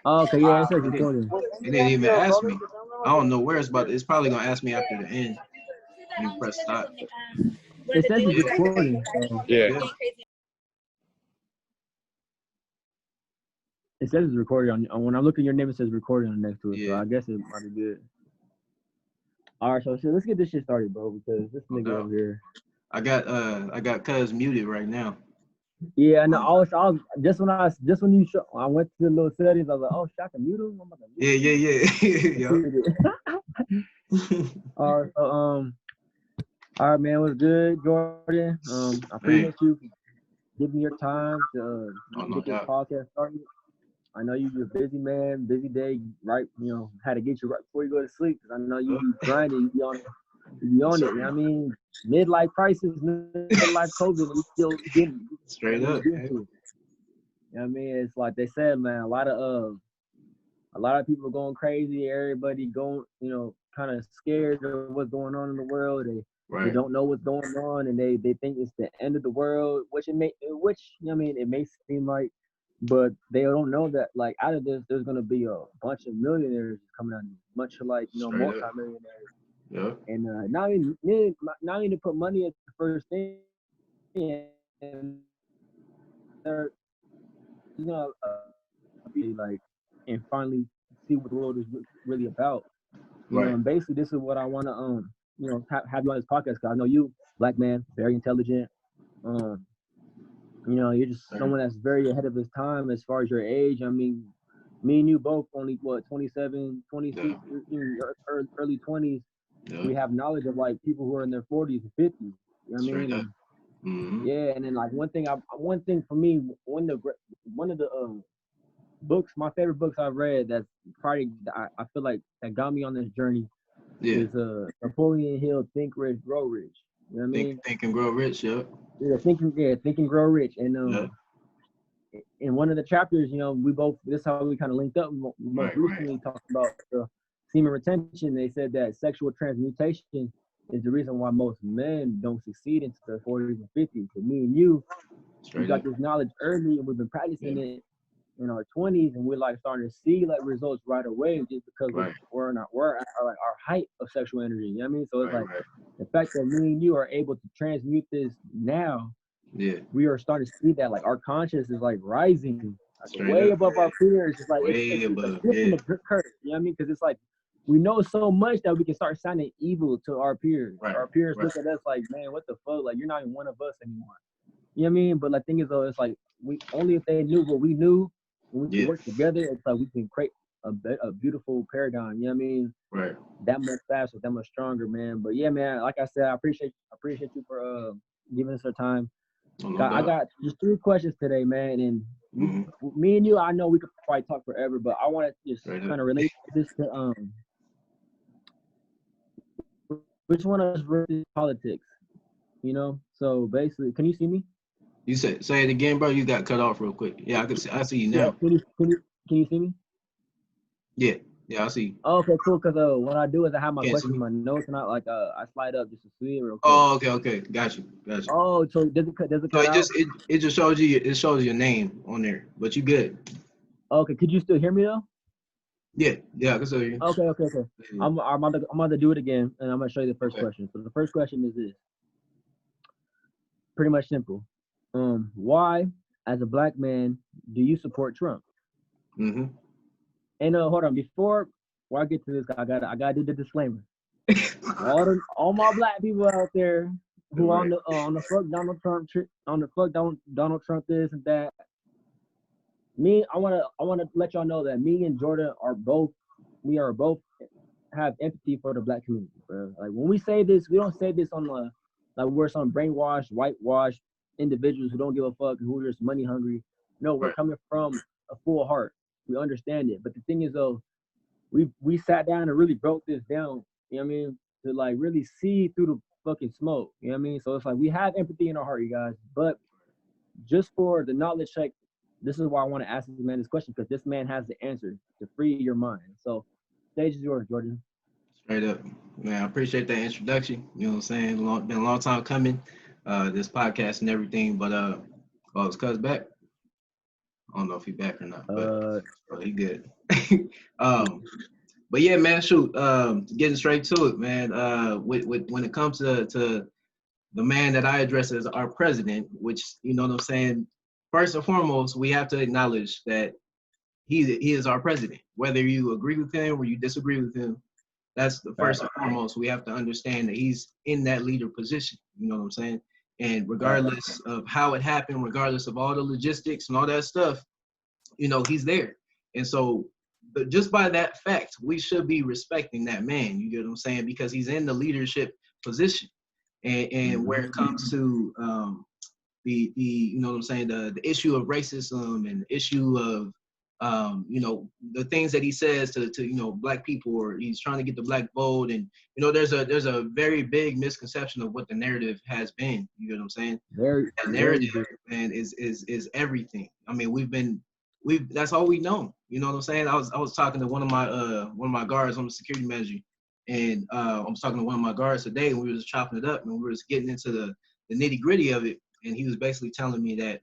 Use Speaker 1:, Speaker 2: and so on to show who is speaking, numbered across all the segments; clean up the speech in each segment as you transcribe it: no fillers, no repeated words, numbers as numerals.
Speaker 1: Oh, okay, yeah, it says recording.
Speaker 2: It didn't even ask me. I don't know where it's about. It's probably gonna ask me after the end. And you press stop.
Speaker 1: It says it's recording. So.
Speaker 3: Yeah.
Speaker 1: It says it's recording on when I look at your name, it says recording on next to it.
Speaker 2: Yeah.
Speaker 1: So I guess it might be good. All right, so let's get this shit started, bro, because this nigga over here.
Speaker 2: I got Cuz muted right now.
Speaker 1: Yeah, I know. I was just when you I went to the little settings. I was like, oh, shit, I can mute him.
Speaker 2: Yeah.
Speaker 1: All right, so, all right, man, what's good, Jordan? I appreciate you giving me your time to get this podcast started. I know you're a busy man, busy day, right? You know, had to get you right before you go to sleep because I know you be grinding, you be on it. You know what I mean? Midlife crisis, midlife COVID, we still getting
Speaker 2: straight up.
Speaker 1: You know what I mean? It's like they said, man, a lot of people going crazy, everybody going, you know, kind of scared of what's going on in the world. They don't know what's going on, and they think it's the end of the world, which you know I mean, it may seem like, but they don't know that like out of this, there's gonna be a bunch of millionaires coming out, much like multi-millionaires.
Speaker 2: Yeah.
Speaker 1: And now you need to put money at the first thing, and they're gonna be like, and finally see what the world is really about. You know, and basically this is what I want to you know, have you on this podcast because I know you, black man, very intelligent. You know, you're just someone that's very ahead of his time as far as your age. I mean, me and you both only 27, 26, early 20s. Yeah. We have knowledge of like people who are in their 40s and 50s. You know what I mean? And, yeah, and then like one thing for me, one of the books, my favorite books I've read that's probably I feel like that got me on this journey is Napoleon Hill, Think Rich, Grow Rich. You know what I mean?
Speaker 2: Think and Grow Rich,
Speaker 1: Yeah, Think and Grow Rich. And in one of the chapters, you know, this is how we kind of linked up. Most recently talked about the semen retention. They said that sexual transmutation is the reason why most men don't succeed into their 40s and 50s. So me and you, we got this knowledge early, and we've been practicing it in our 20s, and we're like starting to see like results right away just because we're at our height of sexual energy. You know what I mean? So it's the fact that me and you are able to transmute this now. Yeah, we are starting to see that like our conscious is like rising way above our peers. It's like it's a flip in the curve. You know what I mean? Because it's like we know so much that we can start sounding evil to our peers. Our peers look at us like, man, what the fuck? Like you're not even one of us anymore. You know what I mean? But the thing is though, it's like we only if they knew what we knew, when we can work together, it's like we can create a beautiful paradigm. You know what I mean? Right. That much faster, that much stronger, man. But yeah, man, like I said, I appreciate you for giving us our time. I got just 3 questions today, man, and me and you, I know we could probably talk forever, but I want to just kind of relate this to which one of us versus politics, you know? So basically, can you see me?
Speaker 2: You say it again, bro. You got cut off real quick. Yeah, I see you now.
Speaker 1: Yeah, can you see me?
Speaker 2: Yeah, I see you.
Speaker 1: Okay, cool. Because what I do is I have my questions in my notes, and I slide up just to see it real quick.
Speaker 2: Oh, okay. Got you.
Speaker 1: Oh, so does it cut
Speaker 2: it just shows you your name on there, but you good.
Speaker 1: Okay, could you still hear me though?
Speaker 2: Yeah, I can still hear you.
Speaker 1: Okay. I'm about to do it again, and I'm gonna show you the first question. So the first question is this. Pretty much simple. Why, as a black man, do you support Trump? Mm-hmm. And hold on, before I get to this, I gotta do the disclaimer. all my black people out there who on the fuck Donald Trump Donald Trump this and that. I wanna let y'all know that me and Jordan are both have empathy for the black community, bro. Like when we say this, we don't say this on like we're some brainwashed, whitewashed individuals who don't give a fuck and who are just money hungry. No, we're coming from a full heart. We understand it. But the thing is though, we sat down and really broke this down, you know what I mean? To like really see through the fucking smoke. You know what I mean? So it's like we have empathy in our heart, you guys. But just for the knowledge check, this is why I want to ask this man this question, because this man has the answer to free your mind. So stage is yours, Jordan.
Speaker 2: Straight up. Man, I appreciate that introduction. You know what I'm saying? Been a long time coming, this podcast and everything, but it's Cuz back. I don't know if he back or not, but he good. But yeah, man, shoot. Getting straight to it, man. With when it comes to the man that I address as our president, which, you know what I'm saying. First and foremost, we have to acknowledge that he is our president. Whether you agree with him or you disagree with him, that's the first and foremost. We have to understand that he's in that leader position. You know what I'm saying? And regardless of how it happened, regardless of all the logistics and all that stuff, you know, he's there. And so, but just by that fact, we should be respecting that man. You get what I'm saying? Because he's in the leadership position. And where it comes to the you know what I'm saying, the issue of racism and the issue of you know, the things that he says to you know, black people, or he's trying to get the black vote, and you know, there's a very big misconception of what the narrative has been. You know what I'm saying? That narrative, man, is everything. I mean, we've that's all we know. You know what I'm saying? I was talking to one of my guards. I'm a security manager, and I was talking to one of my guards today, and we were just chopping it up, and we were just getting into the nitty gritty of it, and he was basically telling me that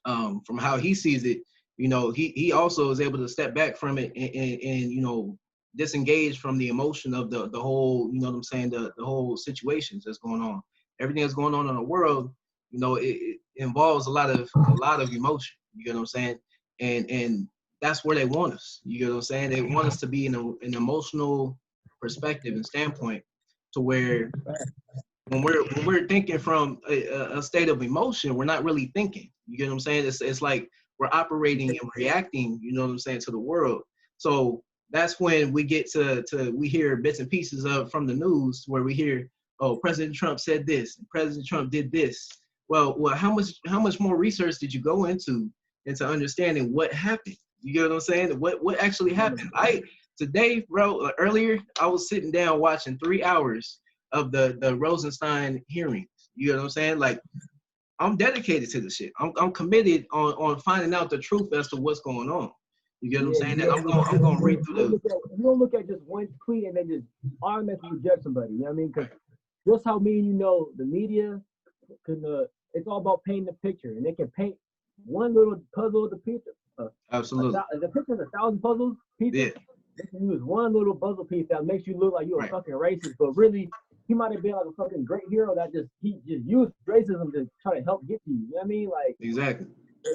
Speaker 2: from how he sees it, you know, he also is able to step back from it and you know, disengage from the emotion of the whole, you know what I'm saying, the whole situations that's going on. Everything that's going on in the world, you know, it involves a lot of emotion. You get what I'm saying? And that's where they want us. You get what I'm saying? They want us to be in an emotional perspective and standpoint, to where when we're thinking from a state of emotion, we're not really thinking. You get what I'm saying? It's like we're operating and reacting, you know what I'm saying, to the world. So that's when we get to we hear bits and pieces of from the news where we hear, oh, President Trump said this, and President Trump did this. Well, how much more research did you go into understanding what happened? You get what I'm saying? What actually happened? Today, bro, earlier I was sitting down watching 3 hours of the Rosenstein hearings. You know what I'm saying? Like, I'm dedicated to the shit. I'm committed on finding out the truth as to what's going on. You get what I'm saying? And I'm going to read through
Speaker 1: you don't look at just one tweet and then just automatically judge somebody. You know what I mean? Because just how me and you know, the media can it's all about painting the picture, and they can paint one little puzzle of the picture.
Speaker 2: Absolutely.
Speaker 1: The picture's 1,000 puzzles pieces.
Speaker 2: Yeah.
Speaker 1: They can use one little puzzle piece that makes you look like you're a fucking racist, but really he might have been like a fucking great hero that he just used racism to try to help get to you. You know what I mean? Like,
Speaker 2: exactly.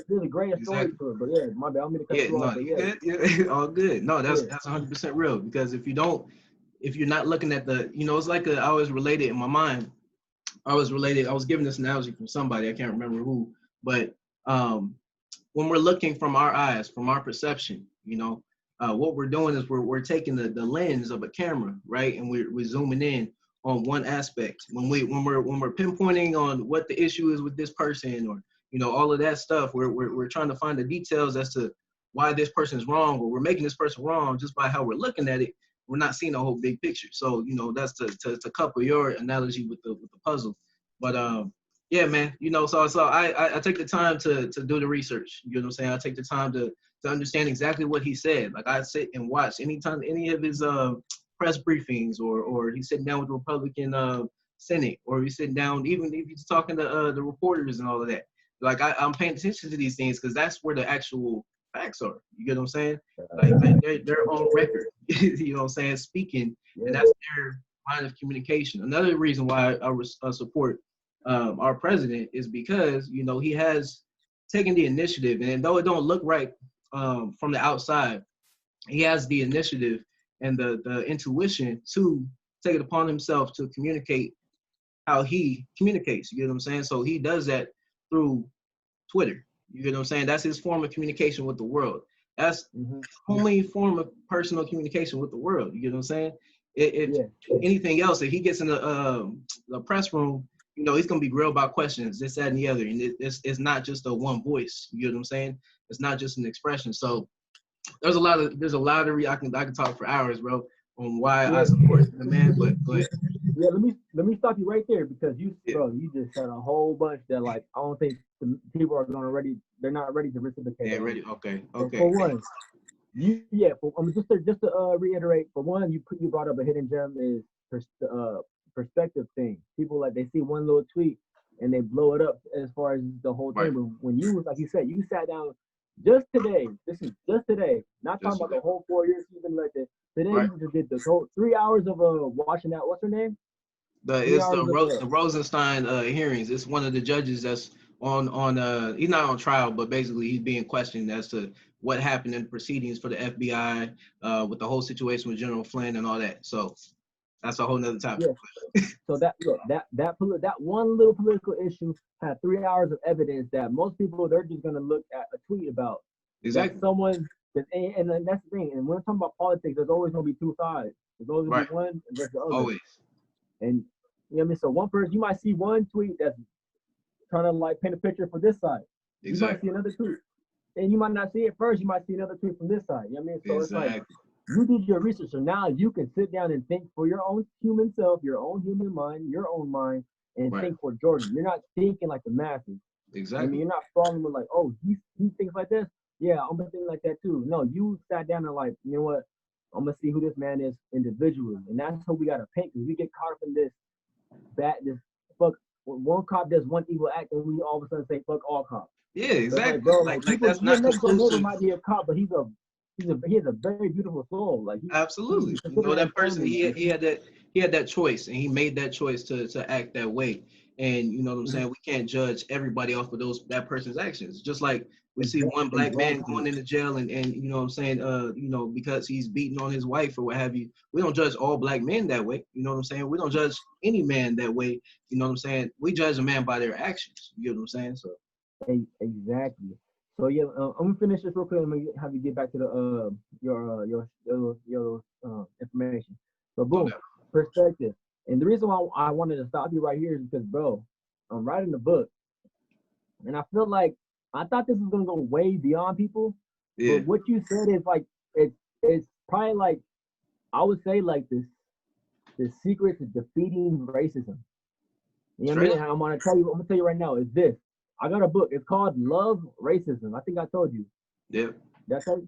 Speaker 1: There's a great story to it, but yeah, my bad. I'm gonna cut you off.
Speaker 2: Good. All good. No, that's 100% real, because if you're not looking at the, you know, it's like I always related in my mind. I was giving this analogy from somebody, I can't remember who, but when we're looking from our eyes, from our perception, you know, what we're doing is we're taking the lens of a camera, right, and we're zooming in on one aspect. When we're pinpointing on what the issue is with this person, or you know, all of that stuff, we're trying to find the details as to why this person's wrong, or we're making this person wrong just by how we're looking at it. We're not seeing the whole big picture. So, you know, that's to couple your analogy with the puzzle. But yeah, man, you know, so I take the time to do the research. You know what I'm saying? I take the time to understand exactly what he said. Like, I sit and watch anytime any of his press briefings, or he's sitting down with the Republican Senate, or he's sitting down, even if he's talking to the reporters and all of that. Like, I'm paying attention to these things because that's where the actual facts are. You get what I'm saying? Like they're on record. You know what I'm saying? Speaking, and that's their line of communication. Another reason why I support our president is because, you know, he has taken the initiative, and though it don't look right from the outside, he has the initiative and the intuition to take it upon himself to communicate how he communicates. You get what I'm saying? So he does that through Twitter. You get what I'm saying? That's his form of communication with the world. That's the only form of personal communication with the world. You get what I'm saying? If anything else, if he gets in the press room, you know, he's gonna be grilled about questions, this, that, and the other, and it's not just a one voice. You get what I'm saying? It's not just an expression. So there's a lot of I can talk for hours, bro, on why I support the man. But
Speaker 1: yeah, let me stop you right there, because bro, you just said a whole bunch that, like, I don't think the people are they're not ready to reciprocate.
Speaker 2: Yeah, ready. Okay.
Speaker 1: For one, just to reiterate, for one, you brought up a hidden gem is perspective thing. People, like, they see one little tweet and they blow it up as far as the whole thing. But when you, like you said, you sat down Just today. This is just today. Not talking about the whole 4 years he's been elected. Today he just did the whole 3 hours of watching that. What's her name?
Speaker 2: It's the Rosenstein hearings. It's one of the judges that's on he's not on trial, but basically he's being questioned as to what happened in proceedings for the FBI with the whole situation with General Flynn and all that. So that's a whole nother topic.
Speaker 1: Yeah. So that one little political issue had 3 hours of evidence that most people, they're just gonna look at a tweet about.
Speaker 2: Exactly.
Speaker 1: Someone and that's the thing. And when we're talking about politics, there's always gonna be two sides. There's always gonna be one versus the other.
Speaker 2: Always.
Speaker 1: And you know what I mean? So one person, you might see one tweet that's trying to like paint a picture for this side. Exactly. You might see another tweet. And you might not see it first, you might see another tweet from this side. You know what I mean? So it's like you did your research, so now you can sit down and think for your own human self, your own human mind, your own mind, and think for Jordan. You're not thinking like the masses.
Speaker 2: Exactly.
Speaker 1: I mean, you're not following with like, oh, he thinks like this. Yeah, I'm gonna think like that too. No, you sat down and like, you know what? I'm gonna see who this man is individually, and that's how we gotta paint. Because we get caught up in this fuck. When one cop does one evil act, and we all of a sudden say fuck all cops.
Speaker 2: Yeah, exactly.
Speaker 1: Like, bro,
Speaker 2: like people, that's not
Speaker 1: conclusive. Might be a cop, but he has a very beautiful soul. Like
Speaker 2: absolutely, you know, that person he had that choice, and he made that choice to act that way. And you know what I'm saying? We can't judge everybody off of that person's actions. Just like we see one black man going into jail and you know what I'm saying, you know, because he's beating on his wife or what have you. We don't judge all black men that way. You know what I'm saying? We don't judge any man that way. You know what I'm saying? We judge a man by their actions. You know what I'm saying? So
Speaker 1: exactly. So yeah, I'm gonna finish this real quick. I'm gonna have you get back to the your information. So boom, perspective. And the reason why I wanted to stop you right here is because, bro, I'm writing the book, and I feel like I thought this was gonna go way beyond people. Yeah. But what you said is like it's probably like I would say like the secret to defeating racism. You know what I mean? And I'm gonna tell you right now is this. I got a book. It's called Love Racism. I think I told you.
Speaker 2: Yeah.
Speaker 1: That's it.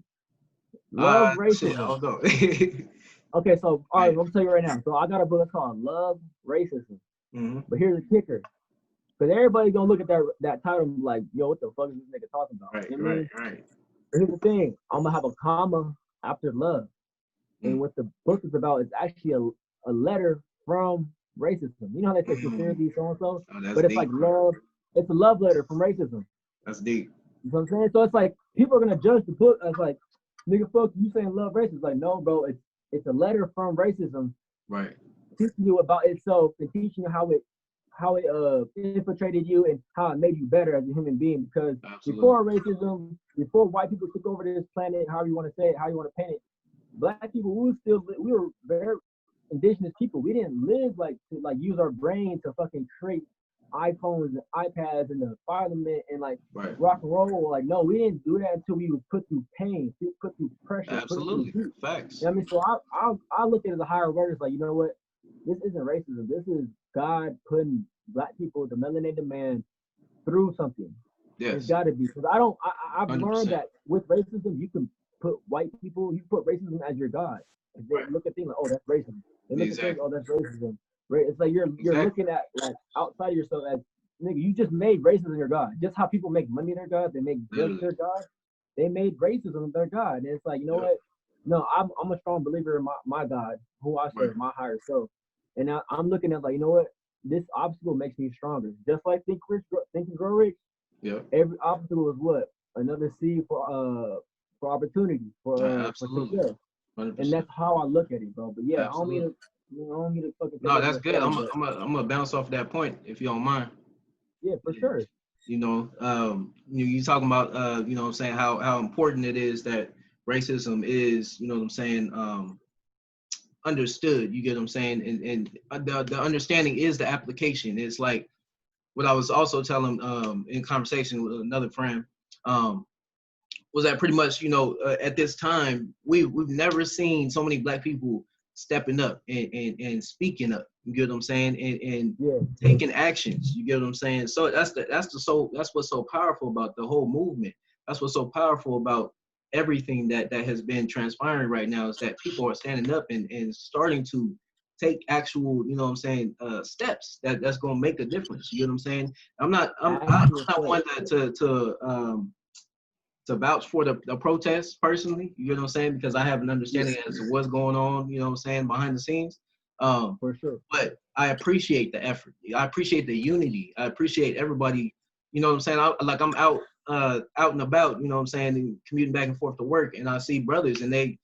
Speaker 1: Love Racism.
Speaker 2: Shit,
Speaker 1: okay, so all right, I'm gonna tell you right now. So I got a book called Love Racism. Mm-hmm. But here's the kicker. Because everybody's gonna look at that title and be like, yo, what the fuck is this nigga talking about?
Speaker 2: Right,
Speaker 1: you know
Speaker 2: right.
Speaker 1: But here's the thing. I'm gonna have a comma after love. Mm-hmm. And what the book is about is actually a letter from racism. You know how they say sincerity, so-and-so? But it's deep, like love. It's a love letter from racism.
Speaker 2: That's deep.
Speaker 1: You know what I'm saying? So it's like people are gonna judge the book as like, nigga, fuck you saying love racism. Like, no, bro, it's a letter from racism.
Speaker 2: Right.
Speaker 1: Teaching you about itself and teaching you how it infiltrated you and how it made you better as a human being. Because before racism, before white people took over this planet, however you want to say it, how you want to paint it, black people, we were very indigenous people. We didn't live like to like use our brain to fucking create iPhones and iPads and the parliament and like rock and roll. Like, no, we didn't do that until we was put through pain, put through pressure.
Speaker 2: Absolutely. Facts.
Speaker 1: You know what I mean? So I look at it as a higher word. It's like, you know what? This isn't racism. This is God putting black people, the melanated man, through something. Yes. It's got to be. Because I've 100%. Learned that with racism, you can put white people, you put racism as your God. They look at things like, oh, that's racism. They look at things, oh, that's racism. Right? It's like you're looking at like outside of yourself as nigga, you just made racism your God. Just how people make money their God, they make drugs their God. They made racism their God. And it's like, you know what? No, I'm a strong believer in my God, who I serve, my higher self. And I'm looking at like, you know what? This obstacle makes me stronger. Just like Think and Grow Rich. Yeah. Every obstacle is what? Another seed for opportunity for success. 100%. And that's how I look at it, bro. But yeah, absolutely. I don't mean to fucking.
Speaker 2: No, that's good. I'm gonna bounce off that point if you don't mind.
Speaker 1: Yeah, for sure.
Speaker 2: You know, you talking about you know what I'm saying, how important it is that racism is, you know what I'm saying, understood. You get what I'm saying, and the understanding is the application. It's like what I was also telling in conversation with another friend was that pretty much, you know, at this time we've never seen so many black people stepping up and speaking up, you get what I'm saying, and taking actions, you get what I'm saying. So that's what's so powerful about the whole movement. That's what's so powerful about everything that has been transpiring right now, is that people are standing up and starting to take actual, you know what I'm saying, steps that's gonna make a difference. You get what I'm saying? I'm not one to to vouch for the protest personally, you know what I'm saying? Because I have an understanding as to what's going on, you know what I'm saying, behind the scenes.
Speaker 1: For sure.
Speaker 2: But I appreciate the effort. I appreciate the unity. I appreciate everybody, you know what I'm saying? I'm out and about, you know what I'm saying, and commuting back and forth to work, and I see brothers and they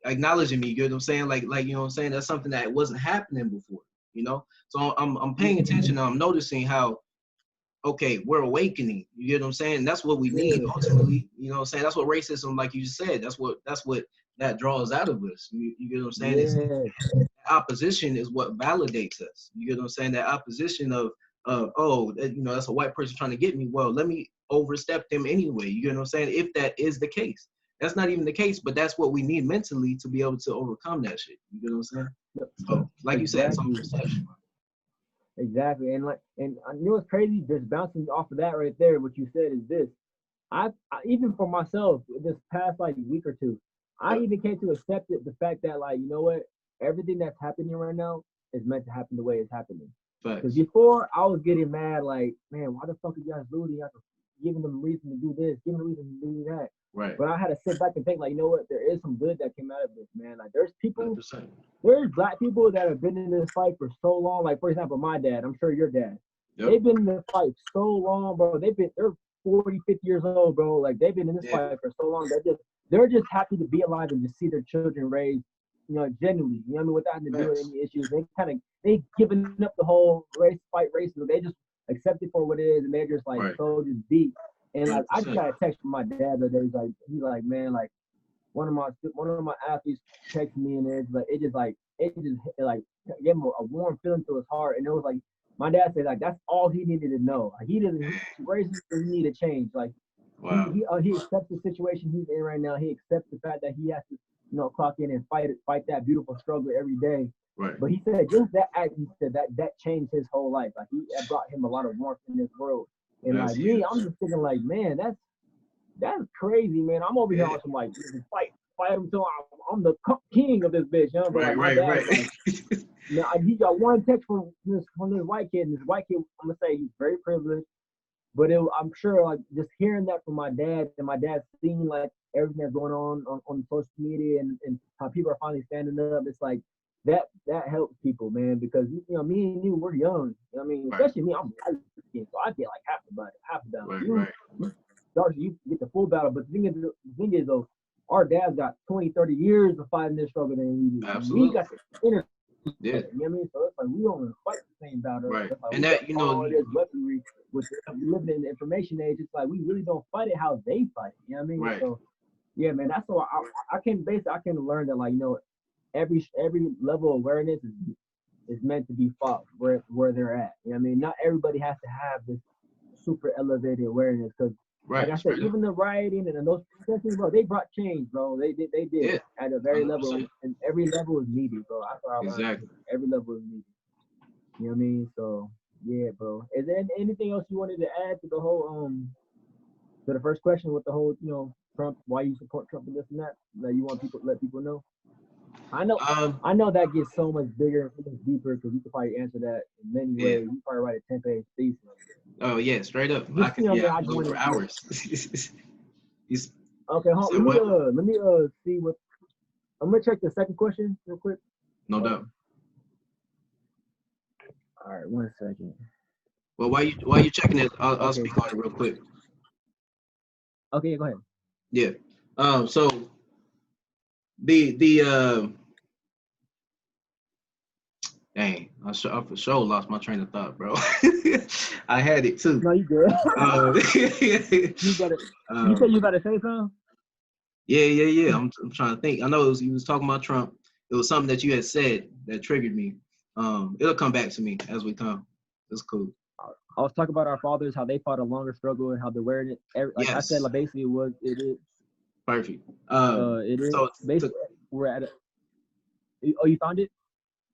Speaker 2: acknowledging me, you know what I'm saying? Like you know what I'm saying? That's something that wasn't happening before, you know? So I'm paying attention and I'm noticing how, okay, we're awakening. You get what I'm saying? That's what we need ultimately. You know what I'm saying? That's what racism, like you just said, that's what that draws out of us. You get what I'm saying?
Speaker 1: Yeah.
Speaker 2: Opposition is what validates us. You get what I'm saying? That opposition of you know, that's a white person trying to get me. Well, let me overstep them anyway. You get what I'm saying? If that is the case. That's not even the case, but that's what we need mentally to be able to overcome that shit. You get what I'm saying? So, like you said, it's all perception.
Speaker 1: Exactly, and I knew it's crazy. Just bouncing off of that right there, what you said is this. I even for myself, this past like week or two, I even came to accept it, the fact that like, you know what, everything that's happening right now is meant to happen the way it's happening. Because before I was getting mad, like, man, why the fuck are you guys looting? After giving them reason to do this, giving them reason to do that.
Speaker 2: Right.
Speaker 1: But I had to sit back and think, like, you know what, there is some good that came out of this, man. Like, there's people,
Speaker 2: 100%.
Speaker 1: there's black people that have been in this fight for so long. Like, for example, my dad, I'm sure your dad. Yep. They've been in this fight so long, bro. They're 40, 50 years old, bro. Like, they've been in this fight for so long. They're just happy to be alive and to see their children raised, you know, genuinely. You know what I mean? Without having to deal with any issues. They giving up the whole racism. They just accept it for what it is, and they're just like so just deep. And like, I just got a text from my dad the other day. He's like, man, like one of my athletes texted me, and it just gave him a warm feeling to his heart. And it was like, my dad said like that's all he needed to know. Like racism doesn't need to change. Like he accepts the situation he's in right now. He accepts the fact that he has to, you know, clock in and fight that beautiful struggle every day.
Speaker 2: Right.
Speaker 1: But he said just that act, he said that changed his whole life. Like that brought him a lot of warmth in this world. And that's like me, I'm just thinking like, man, that's crazy, man. I'm over here on some like fight until I'm the king of this bitch, you know. But like, my dad, like, now he got one text from this white kid, and this white kid, I'm gonna say he's very privileged. But I'm sure like just hearing that from my dad, and my dad seeing like everything that's going on social media and how people are finally standing up, it's like that helps people, man, because you know me and you, we're young. You know what I mean? Especially me, I'm so I get like half the battle. You get the full battle, but the thing is though, our dads got 20, 30 years of fighting this struggle than we do.
Speaker 2: Absolutely.
Speaker 1: We got the inner.
Speaker 2: Yeah.
Speaker 1: You know what I mean? So it's like we don't fight the same battle.
Speaker 2: Right.
Speaker 1: Like
Speaker 2: and that, you know,
Speaker 1: this weaponry with living in the information age, it's like we really don't fight it how they fight it. You know what I mean?
Speaker 2: Right.
Speaker 1: So yeah, man, that's why I can learn that, like, you know, every level of awareness is meant to be fought where they're at. You know what I mean? Not everybody has to have this super elevated awareness, because like I said, even the rioting and those protesting, bro, they brought change, bro. They did at a very 100%. Level, and every level is needed, bro. That's what I learned.
Speaker 2: Exactly.
Speaker 1: Every level is needed. You know what I mean? So yeah, bro. Is there anything else you wanted to add to the whole to the first question with the whole, you know, Trump, why you support Trump and this and that you want let people know? I know that gets so much bigger and so much deeper, because you could probably answer that in many ways. You probably write a 10-page thesis.
Speaker 2: Oh yeah, straight up.
Speaker 1: Just,
Speaker 2: I can go for hours.
Speaker 1: Okay, let me see what. I'm gonna check the second question real quick.
Speaker 2: No doubt.
Speaker 1: All right, 1 second.
Speaker 2: Well, while you checking it, I'll speak on it real quick.
Speaker 1: Okay, go ahead.
Speaker 2: Yeah. So the dang, I for sure lost my train of thought, bro. I had it too.
Speaker 1: No, you good. You said you better say something?
Speaker 2: Yeah. I'm trying to think. I know you was talking about Trump. It was something that you had said that triggered me. It'll come back to me as we come. It's cool.
Speaker 1: I was talking about our fathers, how they fought a longer struggle, and how they're wearing it. Like I said, like basically it is.
Speaker 2: Perfect.
Speaker 1: It is. So basically, we're at it. Oh, you found it?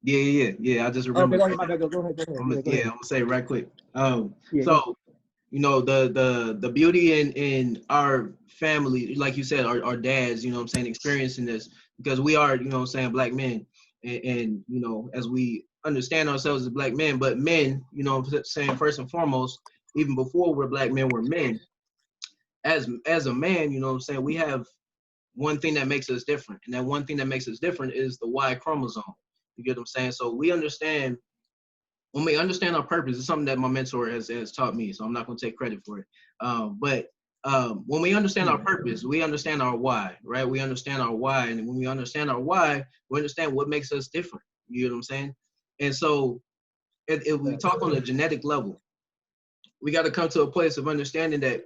Speaker 2: Yeah. I just remember.
Speaker 1: Okay, go ahead.
Speaker 2: I'm gonna say it right quick. So, you know, the beauty in our family, like you said, our dads, you know what I'm saying, experiencing this, because we are, you know what I'm saying, black men, and you know, as we understand ourselves as black men, but men, you know what I'm saying, first and foremost, even before we're black men, we're men. as a man, you know what I'm saying, we have one thing that makes us different. And that one thing that makes us different is the Y chromosome. You get what I'm saying? So we understand, when we understand our purpose, it's something that my mentor has taught me, so I'm not going to take credit for it. But when we understand our purpose, we understand our why, right? We understand our why. And when we understand our why, we understand what makes us different. You know what I'm saying? And so if we talk on a genetic level, we got to come to a place of understanding that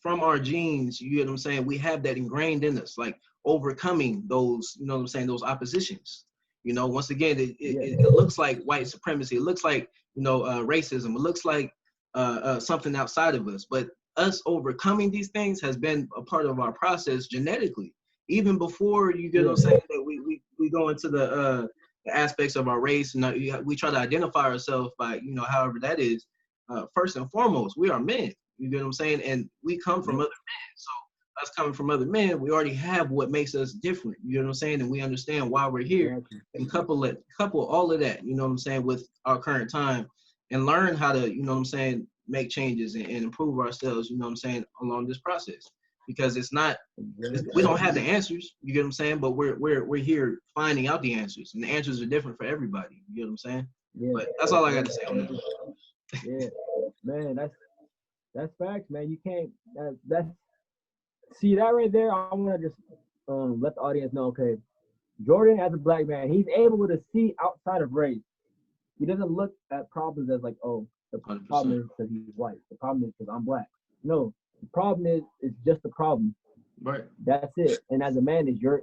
Speaker 2: from our genes, you know what I'm saying, we have that ingrained in us, like overcoming those, you know what I'm saying, those oppositions. You know, once again, it looks like white supremacy. It looks like, you know, racism. It looks like something outside of us. But us overcoming these things has been a part of our process genetically. Even before, you get what I'm saying, that we go into the aspects of our race, and we try to identify ourselves by, you know, however that is. First and foremost, we are men. You get what I'm saying? And we come from other men. So us coming from other men, we already have what makes us different. You know what I'm saying? And we understand why we're here. And couple all of that, you know what I'm saying, with our current time, and learn how to, you know what I'm saying, make changes and improve ourselves, you know what I'm saying, along this process. Because we don't have the answers, you get what I'm saying, but we're here finding out the answers, and the answers are different for everybody. You get what I'm saying? But that's all I got to say on that.
Speaker 1: Yeah, man, that's facts, man. You can't. That's see that right there. I want to just let the audience know. Okay, Jordan, as a black man, he's able to see outside of race. He doesn't look at problems as like, oh, the 100%. Problem is because he's white. The problem is because I'm black. No, the problem is it's just a problem.
Speaker 2: Right.
Speaker 1: That's it. And as a man, it's your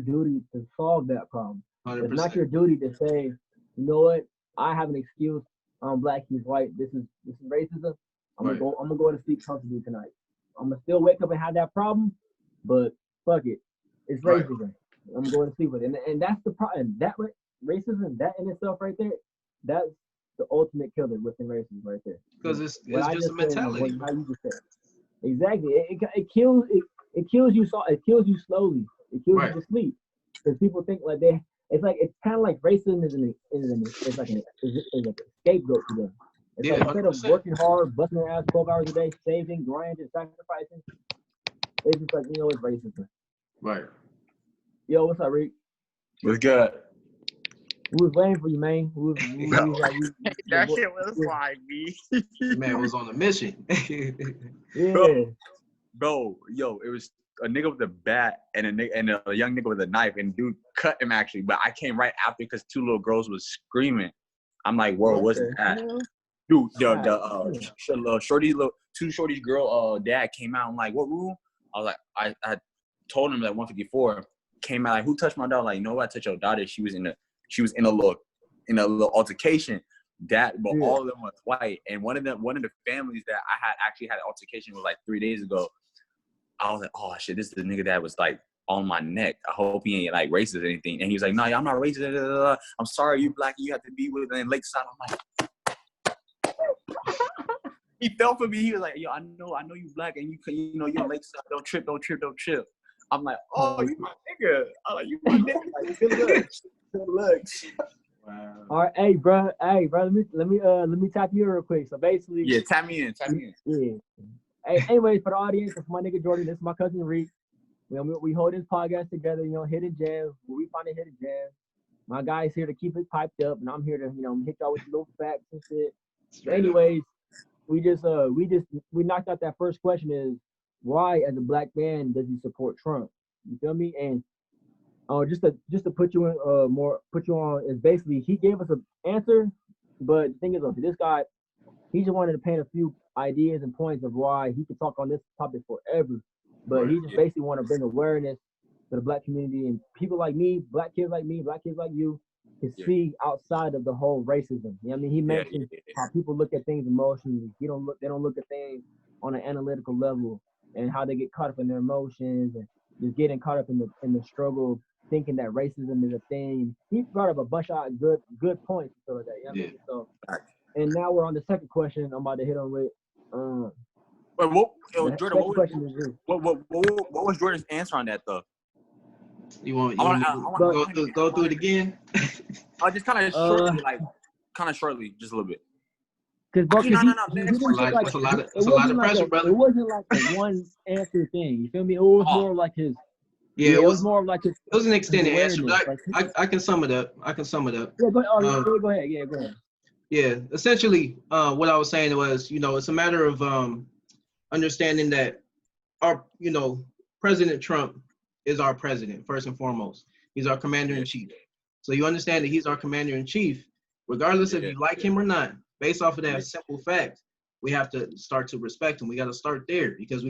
Speaker 1: duty to solve that problem. 100%. It's not your duty to say, you know what, I have an excuse. I'm black, he's white. This is racism. I'm gonna go to sleep comfortably tonight. I'm gonna still wake up and have that problem, but fuck it, it's racism. Right. I'm going to sleep with it, and that's the problem. That racism, that in itself, right there, that's the ultimate killer within racism, right there.
Speaker 2: Because it's just a mentality.
Speaker 1: How you just said. Exactly. It kills you. It kills you slowly. It kills you to sleep, because people think like it's kind of like racism is like a scapegoat to them. It's like instead of working hard, busting their ass 12 hours a day, saving, grinding, sacrificing, it's just like, you know, it's racism.
Speaker 2: Right.
Speaker 1: Yo, what's up, Rick?
Speaker 3: What's good?
Speaker 1: We was waiting for you, man.
Speaker 3: That shit was like me.
Speaker 2: Man was on a mission.
Speaker 1: Yeah.
Speaker 3: Bro, yo, it was a nigga with a bat and a young nigga with a knife, and dude cut him actually, but I came right after because two little girls was screaming. I'm like, whoa, what's that? Dude, two shorties girl dad came out. I'm like, what room? I was like, I told him that 154 came out like, who touched my daughter? Like, no, I touched your daughter. She was in a little altercation. But all of them was white, and one of the families that I had actually had an altercation with like 3 days ago. I was like, oh shit, this is the nigga that was like on my neck. I hope he ain't like racist or anything. And he was like, no, I'm not racist. I'm sorry, you black, you have to be with in Lakeside. I'm like, he fell for me. He was like, yo, I know you black, and you're on Lakeside. Don't trip. I'm like, oh, you my nigga. I'm like, you my nigga. Like, good looks.
Speaker 1: Wow. All right, hey, bro, let me tap you real quick. So basically,
Speaker 3: yeah, tap me in.
Speaker 1: Yeah. Hey, anyways, for the audience, it's my nigga Jordan. This is my cousin Reek. We hold this podcast together. You know, hidden gems. We find a hidden gem. My guy's here to keep it piped up, and I'm here to, you know, hit y'all with little facts and shit. So anyways, we knocked out that first question: is why, as a black man, does he support Trump? You feel me? And just to put you on is basically he gave us an answer, but the thing is, this guy, he just wanted to paint a few ideas and points of why he could talk on this topic forever, but he just basically want to bring awareness to the black community and people like me, black kids like me, black kids like you, can see outside of the whole racism. You know what I mean? He mentioned how people look at things emotionally. They don't look at things on an analytical level, and how they get caught up in their emotions and just getting caught up in the struggle, thinking that racism is a thing. He brought up a bunch of good points and stuff like that. You know what I mean? So, and now we're on the second question I'm about to hit on with.
Speaker 3: Jordan, what was Jordan's answer on that though?
Speaker 2: You want to go through it again?
Speaker 3: Just kind of shortly, just a little bit.
Speaker 1: Because bro,
Speaker 3: Okay, no.
Speaker 1: he
Speaker 2: It's
Speaker 1: didn't take like
Speaker 2: a lot of pressure, brother.
Speaker 1: It wasn't like a one answer thing. You feel me? It was more like his.
Speaker 2: Yeah,
Speaker 1: it was more of like his.
Speaker 2: It was an extended answer,
Speaker 1: awareness.
Speaker 2: but I can sum it up. Yeah,
Speaker 1: go ahead. Yeah, go ahead.
Speaker 2: Yeah, essentially, what I was saying was, it's a matter of understanding that President Trump is our president, first and foremost. He's our commander-in-chief. So you understand that he's our commander-in-chief, regardless if you like him or not. Based off of that simple fact, we have to start to respect him. We got to start there because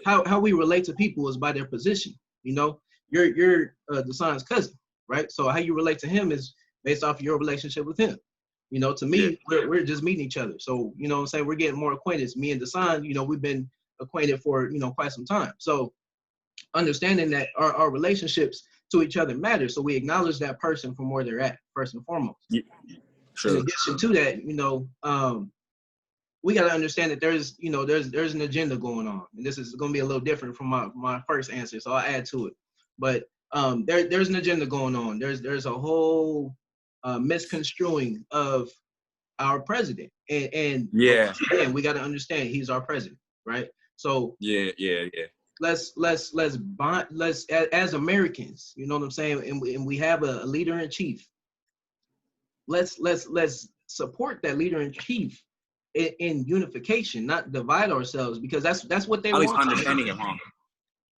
Speaker 2: how we relate to people is by their position. You're Deshaun's cousin, right? So how you relate to him is based off of your relationship with him. To me, we're just meeting each other. So, what I'm saying, we're getting more acquainted. Me and Deshaun, we've been acquainted for, quite some time. So understanding that our relationships to each other matter. So we acknowledge that person from where they're at, first and foremost. Yeah. Sure. In addition to that, we got to understand that there's an agenda going on. And this is going to be a little different from my first answer. So I'll add to it. But there's an agenda going on. There's a whole misconstruing of our president. And again, we got to understand he's our president, right? So let's bond, as Americans, you know what I'm saying, and we have a leader in chief. Let's support that leader in chief in unification, not divide ourselves, because that's what they want.
Speaker 3: At least understanding him, huh?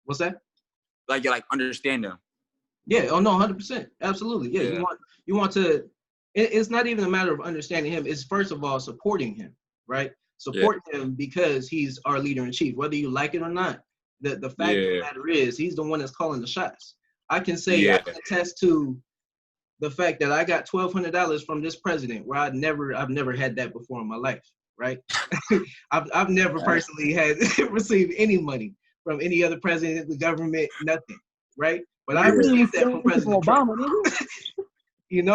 Speaker 2: What's that?
Speaker 3: Like understand him.
Speaker 2: Yeah. Oh no, 100%. Absolutely. Yeah. You want to. It's not even a matter of understanding him. It's first of all supporting him, right? Support him because he's our leader in chief, whether you like it or not. The fact of the matter is, he's the one that's calling the shots. I can say, I can attest to the fact that I got $1,200 from this president, where I've never had that before in my life, right? I've never personally had received any money from any other president, the government, nothing, right? But I received that from President Trump. And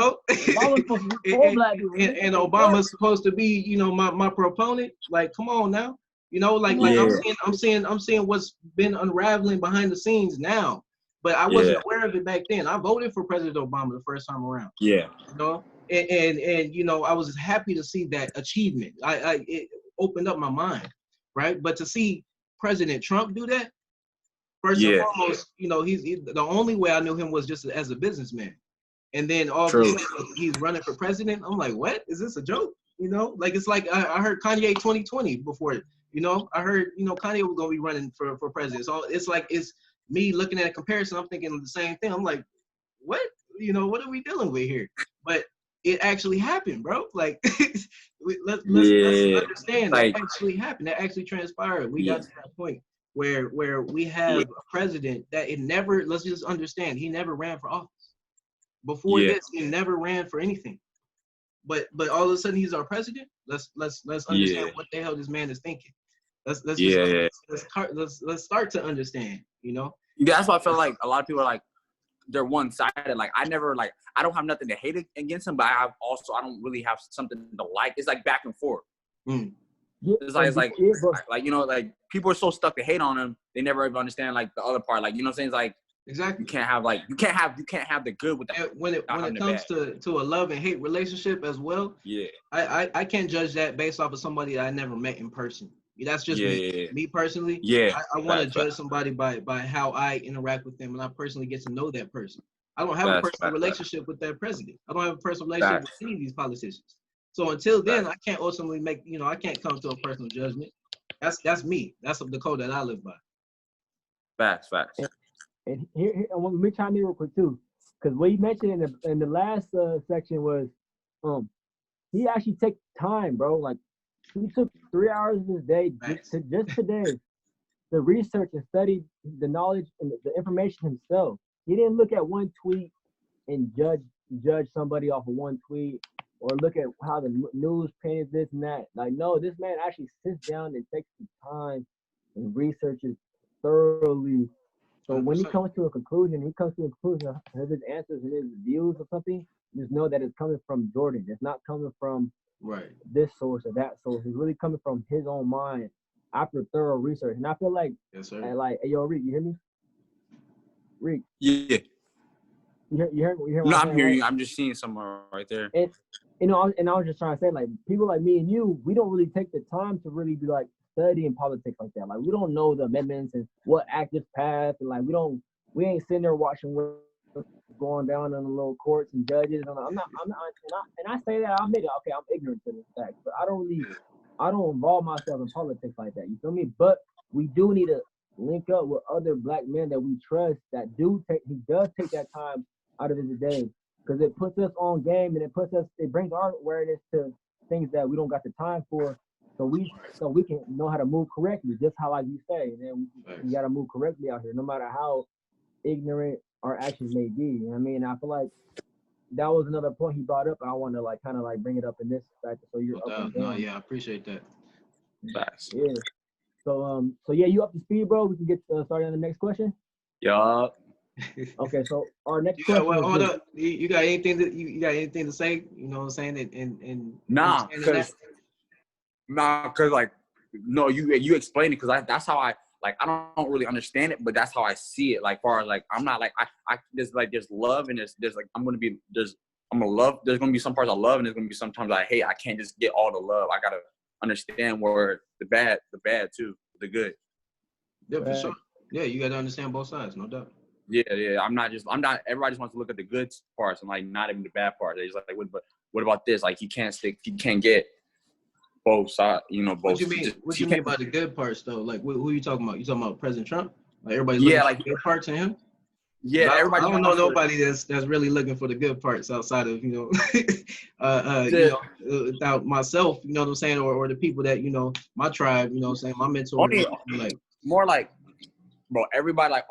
Speaker 2: Obama's supposed to be, my proponent. Like, come on now, I'm seeing what's been unraveling behind the scenes now, but I wasn't aware of it back then. I voted for President Obama the first time around. Yeah. And I was happy to see that achievement. It opened up my mind, right? But to see President Trump do that, first and foremost, he's the only way I knew him was just as a businessman. And then all of a sudden he's running for president. I'm like, what? Is this a joke? It's like I heard Kanye 2020 before. I heard Kanye was gonna be running for president. So it's me looking at a comparison. I'm thinking the same thing. I'm like, what? What are we dealing with here? But it actually happened, bro. Like, let's understand that actually happened. That actually transpired. We got to that point where we have a president that it never. Let's just understand. He never ran for office. Before this, he never ran for anything, but all of a sudden he's our president. Let's understand what the hell this man is thinking. Let's start to understand.
Speaker 3: That's why I feel like a lot of people are like they're one-sided. Like I don't have nothing to hate against him, but I don't really have something to like. It's like back and forth. It's like people are so stuck to hate on him, they never even understand like the other part. Like what I'm saying? It's like. Exactly. You can't have the good with that.
Speaker 2: When it comes to a love and hate relationship as well. Yeah. I can't judge that based off of somebody that I never met in person. That's just me personally. Yeah. I want to judge somebody by how I interact with them, and I personally get to know that person. I don't have a personal relationship with that president. I don't have a personal relationship with any of these politicians. So until then, I can't ultimately I can't come to a personal judgment. That's me. That's the code that I live by.
Speaker 3: Facts.
Speaker 1: And here, let me chime in real quick too, because what you mentioned in the last section was, he actually take time, bro. Like he took 3 hours of his day just today to research and study the knowledge and the information himself. He didn't look at one tweet and judge somebody off of one tweet, or look at how the news painted this and that. Like, no, this man actually sits down and takes the time and researches thoroughly. So when he comes to a conclusion, of his answers and his views or something, just know that it's coming from Jordan. It's not coming from this source or that source. It's really coming from his own mind after thorough research. And I feel like, hey, yo, Reek, you hear me? Reek.
Speaker 3: Yeah.
Speaker 1: You hear what
Speaker 3: No,
Speaker 1: I'm
Speaker 3: I'm
Speaker 1: saying,
Speaker 3: hearing
Speaker 1: right?
Speaker 3: you. I'm just seeing somewhere right there.
Speaker 1: And and I was just trying to say, like, people like me and you, we don't really take the time to really be like studying politics like that. Like, we don't know the amendments and what active passed, and like we ain't sitting there watching what's going down in the little courts and judges. And I'm not, and I say that I admit it. Okay, I'm ignorant to this fact, but I don't involve myself in politics like that. You feel me? But we do need to link up with other black men that we trust that he does take that time out of his day, because it puts us on game, and it brings our awareness to things that we don't got the time for, so we can know how to move correctly, just how, like you say, and then we got to move correctly out here, no matter how ignorant our actions may be. You know what I mean? I feel like that was another point he brought up, and I want to like kind of like bring it up in this factor, so you're up and down.
Speaker 2: No, yeah, I appreciate that.
Speaker 3: Facts.
Speaker 1: Yeah. So yeah, you up to speed, bro? We can get started on the next question.
Speaker 3: Yup.
Speaker 1: Okay, so our next question.
Speaker 2: Well, hold up. You got anything to say? You know what I'm saying? And
Speaker 3: Nah, because like, no, you explain it, because that's how I like. I don't really understand it, but that's how I see it. Like, far as like, I'm not like there's love, and there's like I'm gonna love. There's gonna be some parts I love, and there's gonna be sometimes I hate. I can't just get all the love. I gotta understand where the bad too, the good.
Speaker 2: Yeah, for sure. Yeah, you gotta understand both sides, no doubt.
Speaker 3: Yeah. I'm not. Everybody just wants to look at the good parts and like not even the bad part. They're just like, what about this? Like, he can't get both sides. You know, both.
Speaker 2: What you mean by the good parts though? Like, who are you talking about? You talking about President Trump? Like, everybody's looking for the good parts in him.
Speaker 3: Yeah, everybody.
Speaker 2: I don't know nobody that's really looking for the good parts outside of without myself. You know what I'm saying, or the people that my tribe. You know what I'm saying, my mentor. Like
Speaker 3: more like, bro, everybody like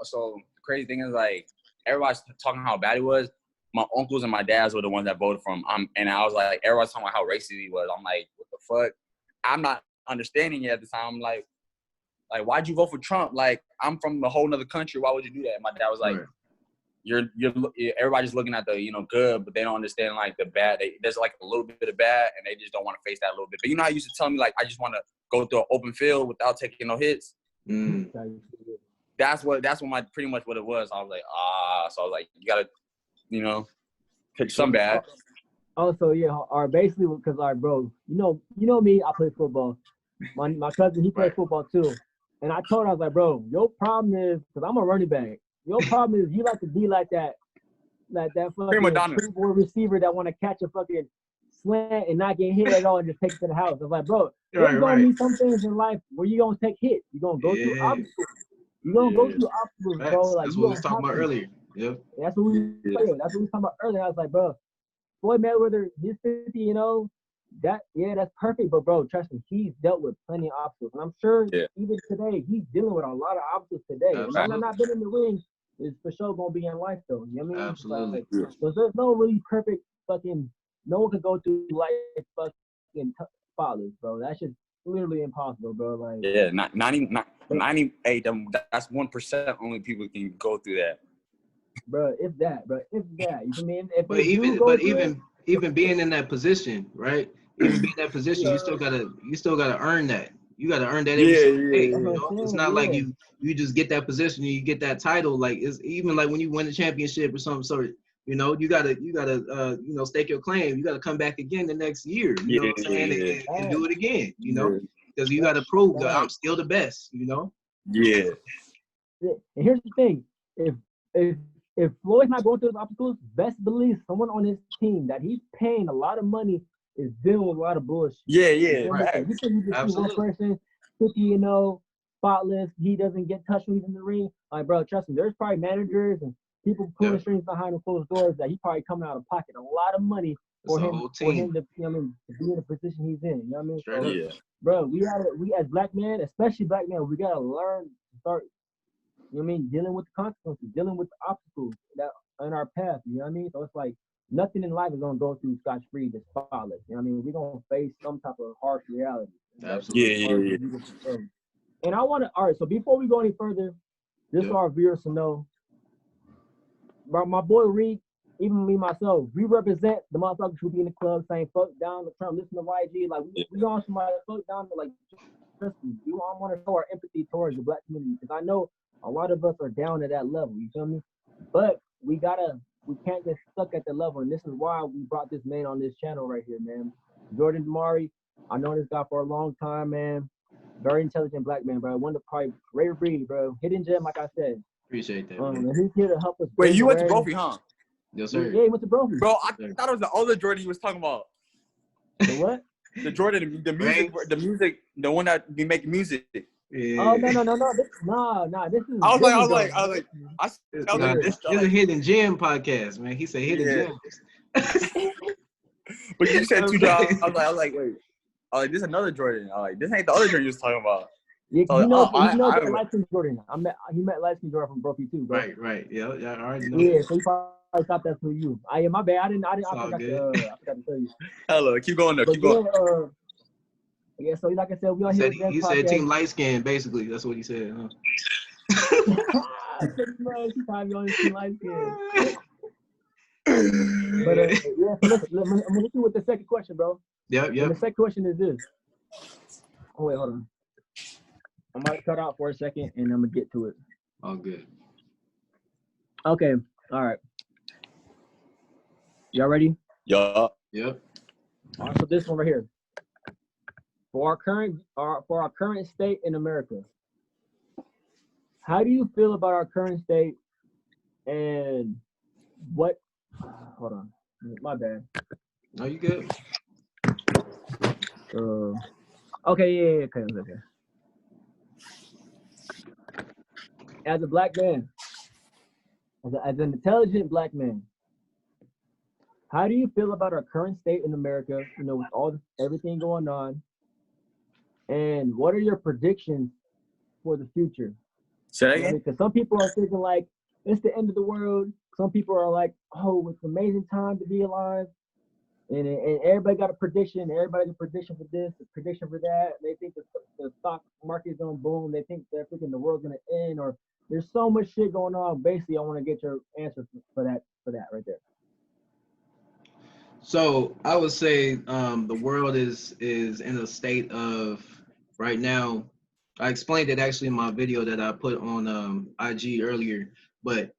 Speaker 3: so the crazy thing is like everybody's talking how bad he was. My uncles and my dads were the ones that voted for him. And I was like, everybody's talking about how racist he was. I'm like, what the fuck? I'm not understanding it at the time. I'm like, why'd you vote for Trump? Like, I'm from a whole nother country. Why would you do that? And my dad was like, right. Everybody's looking at the good, but they don't understand like the bad. There's like a little bit of bad, and they just don't want to face that little bit. But you know how you used to tell me like, I just want to go through an open field without taking no hits.
Speaker 2: Mm.
Speaker 3: That's pretty much what it was. I was like, so I was like, you gotta, pick some bad.
Speaker 1: Also, yeah, or basically, because bro, you know me, I play football. My cousin, he plays football too, and I told him, I was like, bro, your problem is, because I'm a running back. Your problem is you like to be like that fucking pretty boy receiver that want to catch a fucking slant and not get hit at all and just take it to the house. I was like, bro, there's gonna be some things in life where you gonna take hits. You're gonna go through obstacles. You're gonna go through obstacles, bro. Like,
Speaker 2: that's what we was talking about earlier. Yep.
Speaker 1: That's what we talking about earlier. I was like, bro, Floyd Mayweather, he's 50, that's perfect. But bro, trust me, he's dealt with plenty of obstacles. And I'm sure even today, he's dealing with a lot of obstacles today. And I'm not been in the ring, is for sure gonna be in life though. You know what I mean?
Speaker 2: Absolutely.
Speaker 1: So there's no really perfect fucking, no one could go through life fucking spotless, bro. That's just literally impossible, bro. Like,
Speaker 3: yeah, not 98. That's 1% only people can go through that.
Speaker 1: Bro, if that. You know mean?
Speaker 2: Even being in that position, right? Even being in that position, you still gotta earn that. You gotta earn that every single day. It's not like you just get that position and you get that title. Like, it's even like when you win a championship or something sort. You gotta stake your claim. You gotta come back again the next year. You know what I'm saying? And do it again. Because you gotta prove that I'm still the best.
Speaker 3: Yeah.
Speaker 1: And here's the thing: if Floyd's not going through his obstacles, best believe someone on his team that he's paying a lot of money is dealing with a lot of bullshit.
Speaker 3: Yeah.
Speaker 1: Right. You can just see one person, 50, spotless. He doesn't get touched when he's in the ring. Like, bro, trust me, there's probably managers and people pulling strings behind the closed doors that he probably coming out of pocket a lot of money for him to be in the position he's in. You know what I mean? Bro, we as black men, especially black men, we gotta learn to start. You know what I mean? Dealing with the consequences, dealing with the obstacles that are in our path. You know what I mean? So it's like nothing in life is gonna go through scotch-free, just spotless. You know what I mean? We're gonna face some type of harsh reality.
Speaker 2: Absolutely.
Speaker 3: Yeah.
Speaker 1: And I want to. All right. So before we go any further, just so our viewers to know, my boy Reed, even me myself, we represent the motherfuckers who be in the club saying "fuck down," trying to listen to YG. Like we on somebody "fuck down," but like trust me, we all want to show our empathy towards the black community because I know a lot of us are down to that level. You feel me? But we can't get stuck at the level, and this is why we brought this man on this channel right here, man. Jordan Demari, I know this guy for a long time, man. Very intelligent black man, bro. One of the probably rare breed, bro. Hidden gem, like I said.
Speaker 2: Appreciate that.
Speaker 1: And he's here to help us.
Speaker 3: Wait, you went to Brophy, huh?
Speaker 2: Yes, sir.
Speaker 1: Yeah, he went to Brophy.
Speaker 3: Bro, I thought it was the other Jordan you was talking about.
Speaker 1: The what?
Speaker 3: The Jordan, the music, the one that be making music.
Speaker 2: Yeah.
Speaker 1: Oh no! This is.
Speaker 3: I was like,
Speaker 2: It's a Hidden Gem podcast, man. He said Hidden Gems.
Speaker 3: But you said two jobs. I was like, wait. I was like, this is another Jordan. I was like, this ain't the other Jordan you was talking about.
Speaker 1: Yeah,
Speaker 3: So,
Speaker 1: you know
Speaker 3: I
Speaker 1: light skin Jordan. He met light skin Jordan from Brophy too, bro.
Speaker 2: Right. Yeah, I already know.
Speaker 1: Yeah, so he probably thought that's for you. My bad. I forgot to tell you.
Speaker 3: Hello, keep going though. Keep going.
Speaker 1: Yeah, so like I said, we on here.
Speaker 2: He said Team Light Skin, basically. That's what he said, huh?
Speaker 1: She probably on Team Light Skin. But yeah, so listen, I'm gonna hit you with the second question, bro.
Speaker 2: Yep.
Speaker 1: And the second question is this. Oh wait, hold on. I might cut out for a second, and I'm gonna get to it.
Speaker 2: All good.
Speaker 1: Okay. All right. Y'all ready?
Speaker 3: Yeah.
Speaker 2: Yep.
Speaker 1: All right. So this one right here. For our current state in America, how do you feel about our current state, and what? Hold on. My bad.
Speaker 2: No, you good.
Speaker 1: Okay. Yeah. Okay. As a black man, as an intelligent black man, how do you feel about our current state in America? You know, with everything going on, and what are your predictions for the future?
Speaker 3: Say that again?
Speaker 1: Because some people are thinking like it's the end of the world. Some people are like, oh, it's an amazing time to be alive. And everybody got a prediction. Everybody got a prediction for this, a prediction for that. They think the stock market is gonna boom. They think that freaking the world's gonna end. Or there's so much shit going on. Basically, I want to get your answer for that right there.
Speaker 2: So I would say the world is in a state of right now. I explained it actually in my video that I put on IG earlier, but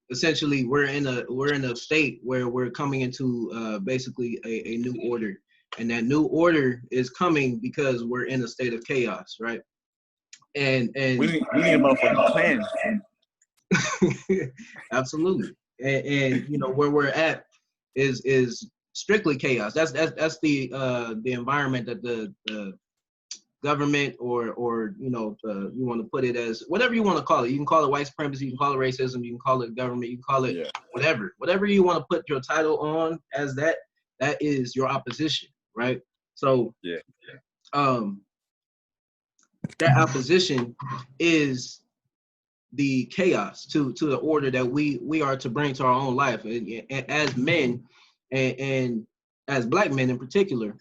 Speaker 2: essentially we're in a state where we're coming into basically a new order, and that new order is coming because we're in a state of chaos, right? And we
Speaker 3: need a motherfucking plan.
Speaker 2: Absolutely, and you know where we're at is strictly chaos. That's the environment that the government or you know you want to put it as whatever you want to call it. You can call it white supremacy, you can call it racism, you can call it government, you can call it whatever you want to put your title on as that is your opposition, right? So that opposition is the chaos to the order that we are to bring to our own life, and as men and as black men in particular.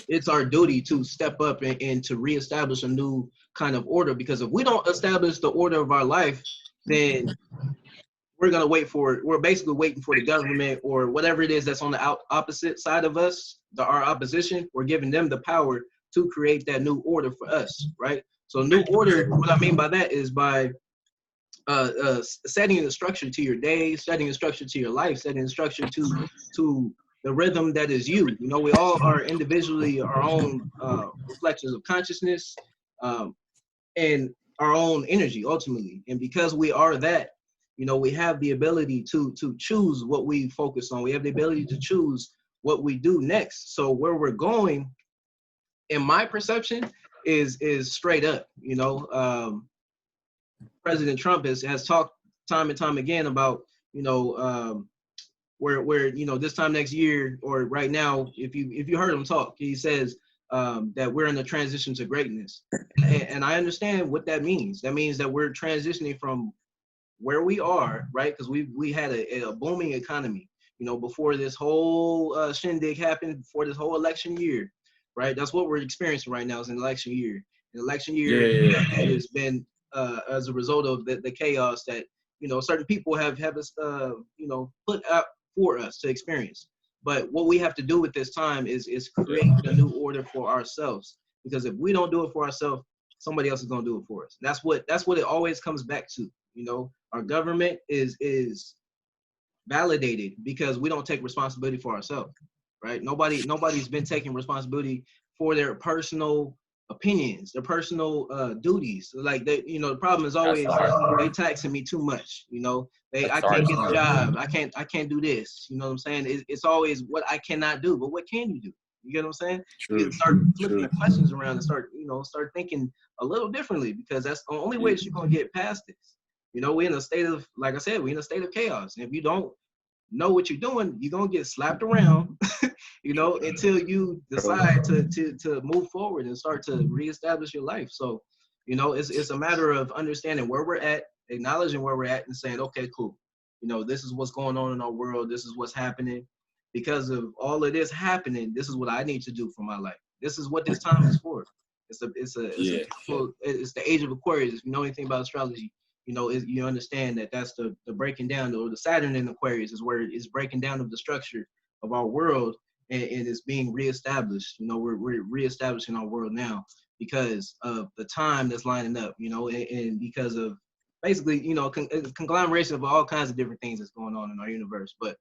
Speaker 2: It's our duty to step up and to reestablish a new kind of order, because if we don't establish the order of our life, then we're gonna we're basically waiting for the government or whatever it is that's on the opposite side of us, our opposition. We're giving them the power to create that new order for us, right? So new order, what I mean by that is by setting the structure to your day, setting the structure to your life, setting the structure to the rhythm that is you. You know, we all are individually our own reflections of consciousness and our own energy ultimately. And because we are that, you know, we have the ability to choose what we focus on. We have the ability to choose what we do next. So where we're going, in my perception, is straight up. You know, President Trump has talked time and time again about, you know, where you know, this time next year or right now, if you heard him talk, he says that we're in a transition to greatness, and I understand what that means. That means that we're transitioning from where we are, right? Because we had a booming economy, you know, before this whole shindig happened, before this whole election year, right? That's what we're experiencing right now is an election year. An election year has been as a result of the chaos that, you know, certain people have you know, put out for us to experience. But what we have to do with this time is create a new order for ourselves. Because if we don't do it for ourselves, somebody else is gonna do it for us. That's what it always comes back to. You know, our government is validated because we don't take responsibility for ourselves, right? Nobody's been taking responsibility for their personal opinions, their personal duties. Like they, you know, the problem is always they taxing me too much. You know, I can't get a job. I can't do this. You know what I'm saying? It's always what I cannot do. But what can you do? You get what I'm saying?
Speaker 3: True.
Speaker 2: You can start flipping the questions around and start thinking a little differently, because that's the only way that you're gonna get past this. You know, we're in a state of, like I said, we're in a state of chaos. And if you don't know what you're doing, you're gonna get slapped around, you know, until you decide to move forward and start to reestablish your life. So, you know, it's a matter of understanding where we're at, acknowledging where we're at, and saying, okay, cool. You know, this is what's going on in our world. This is what's happening. Because of all of this happening, this is what I need to do for my life. This is what this time is for. It's the age of Aquarius. If you know anything about astrology, you know, you understand that that's the breaking down, or the Saturn in Aquarius is where it's breaking down of the structure of our world, and it's being reestablished. You know, we're reestablishing our world now because of the time that's lining up, you know, and because of basically, you know, conglomeration of all kinds of different things that's going on in our universe. But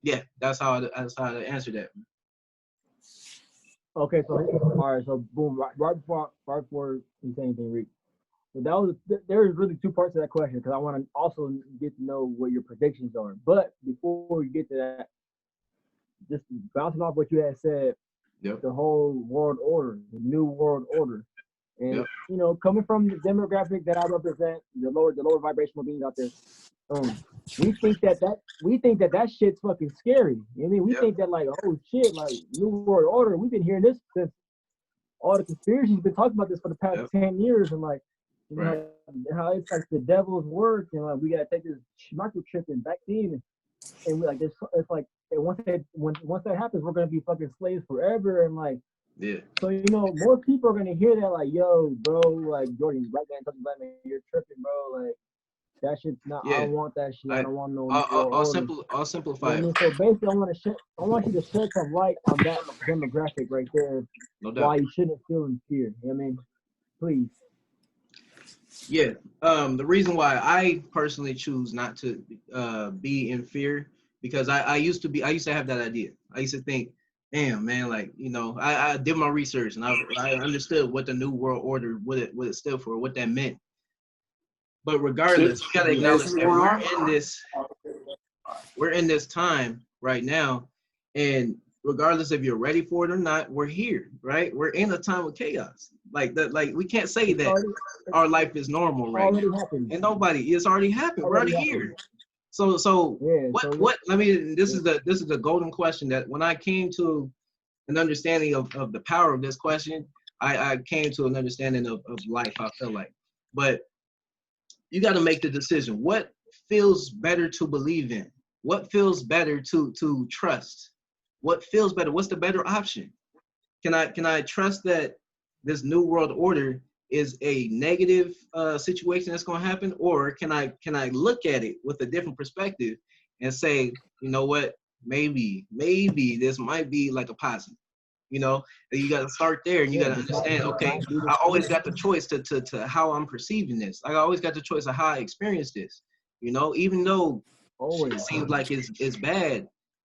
Speaker 2: yeah, that's how to answer that.
Speaker 1: Okay, so all right, so boom, right before you say anything, Rick. So there's really two parts to that question, because I want to also get to know what your predictions are. But before we get to that, just bouncing off what you had said, the whole world order, the new world order, and you know, coming from the demographic that I represent, the lower vibrational beings out there, we think that shit's fucking scary. You know what I mean, we think that, like, oh shit, like new world order. We've been hearing this since all the conspiracies been talking about this for the past 10 years, and like, you know, how it's like the devil's work, and like we gotta take this microchip and vaccine, and we like this. It's like, and once that happens, we're gonna be fucking slaves forever, and like, so you know, more people are gonna hear that, like, yo, bro, like Jordan, black man, black man, you're tripping, bro, like that shit's not. I don't want that shit. I don't want no.
Speaker 2: I'll simplify.
Speaker 1: I mean, so basically, I want you to shed some light on that demographic right there.
Speaker 2: No doubt.
Speaker 1: Why you shouldn't feel in fear. You know what I mean, please.
Speaker 2: Yeah. The reason why I personally choose not to be in fear, because I used to have that idea. I used to think, damn, man, like, you know, I did my research and I understood what the new world order, what it stood for, what that meant. But regardless, you gotta acknowledge that we're in this time right now, and regardless if you're ready for it or not, we're here, right? We're in a time of chaos. Like that, like we can't say that our life is normal right now. And it's already happened. We're already here. So what let me, this is the golden question that when I came to an understanding of the power of this question, I came to an understanding of life, I feel like. But you got to make the decision. What feels better to believe in? What feels better to trust? What feels better? What's the better option? Can I trust that this new world order is a negative situation that's going to happen, or can I look at it with a different perspective and say, you know what, maybe this might be like a positive. You know, you got to start there, and you got to understand, okay, I always got the choice to how I'm perceiving this. I always got the choice of how I experience this. You know, even though it seems like it's bad,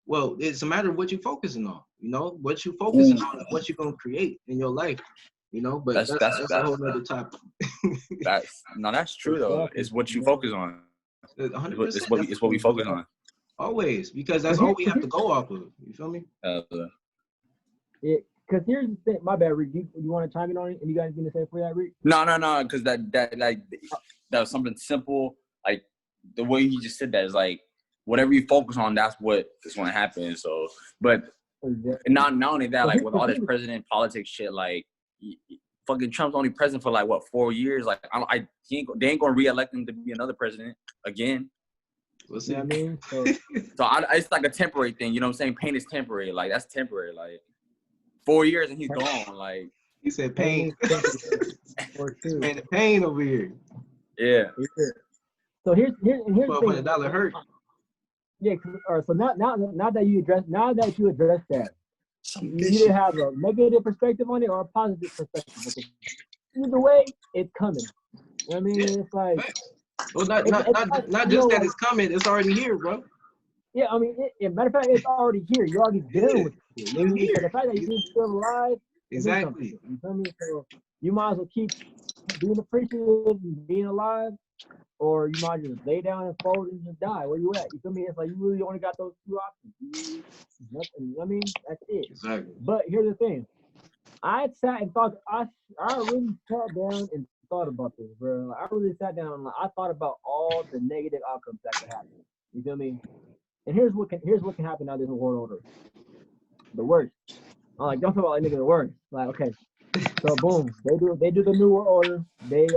Speaker 2: well, it's a matter of what you're focusing on. You know, what you're focusing on is what you're going to create in your life. You know, but that's a whole other topic.
Speaker 3: That's true though. It's what you focus on. 100%. It's what we focus on.
Speaker 2: Always, because that's all we have to go off of. You feel me?
Speaker 1: Yeah, because here's the thing. My bad, Rick. You want to chime in on it? And you guys going to say for that, Rick?
Speaker 3: No. Because that was something simple. Like the way he just said that is like whatever you focus on, that's what is going to happen. So, but not only that, like with all this president politics shit, like fucking Trump's only president for like what 4 years. Like they ain't going to reelect him to be another president again.
Speaker 2: We'll see.
Speaker 1: You know what I mean?
Speaker 3: It's like a temporary thing. You know what I'm saying? Pain is temporary. Like that's temporary. Like 4 years and he's gone. Like
Speaker 2: he said, pain. Man, the pain over here.
Speaker 3: Yeah.
Speaker 1: So here's the thing.
Speaker 2: $1,200 hurt.
Speaker 1: Yeah. All right. So now that you address that, you either have a negative perspective on it or a positive perspective. either way, it's coming. You know what I mean? It's like,
Speaker 2: well, not just that it's coming, it's already here, bro.
Speaker 1: Yeah, I mean, matter of fact, it's already here. You're already dealing with it. You know, so the fact that you're still alive,
Speaker 2: exactly.
Speaker 1: You feel me? So you might as well keep being appreciative and being alive, or you might just lay down and fold and just die. Where you at? You feel me? It's like you really only got those two options. Nothing. You know what I mean? That's it.
Speaker 2: Exactly.
Speaker 1: But here's the thing. I sat and thought. I really sat down and thought about this, bro. I really sat down and I thought about all the negative outcomes that could happen. You feel me? And here's what can happen now. There's a world order. The worst. I'm like, don't talk about like nigga the worst. Like, okay. So boom, they do the new world order. They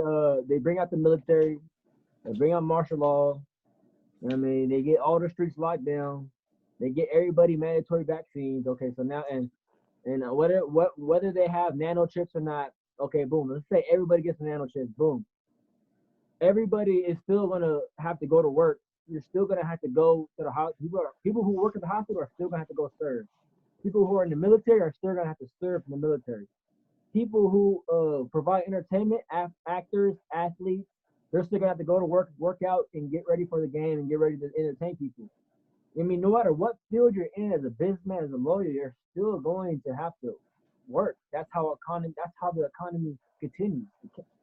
Speaker 1: bring out the military. They bring out martial law. You know what I mean? They get all the streets locked down. They get everybody mandatory vaccines. Okay, so now and whether they have nano chips or not. Okay, boom. Let's say everybody gets the nano chips. Boom. Everybody is still gonna have to go to work. You're still gonna have to go to the hospital. People who work at the hospital are still gonna have to go serve. People who are in the military are still gonna have to serve in the military. People who provide entertainment, actors, athletes, they're still gonna have to go to work out, and get ready for the game and get ready to entertain people. I mean, no matter what field you're in, as a businessman, as a lawyer, you're still going to have to work. That's how the economy continues.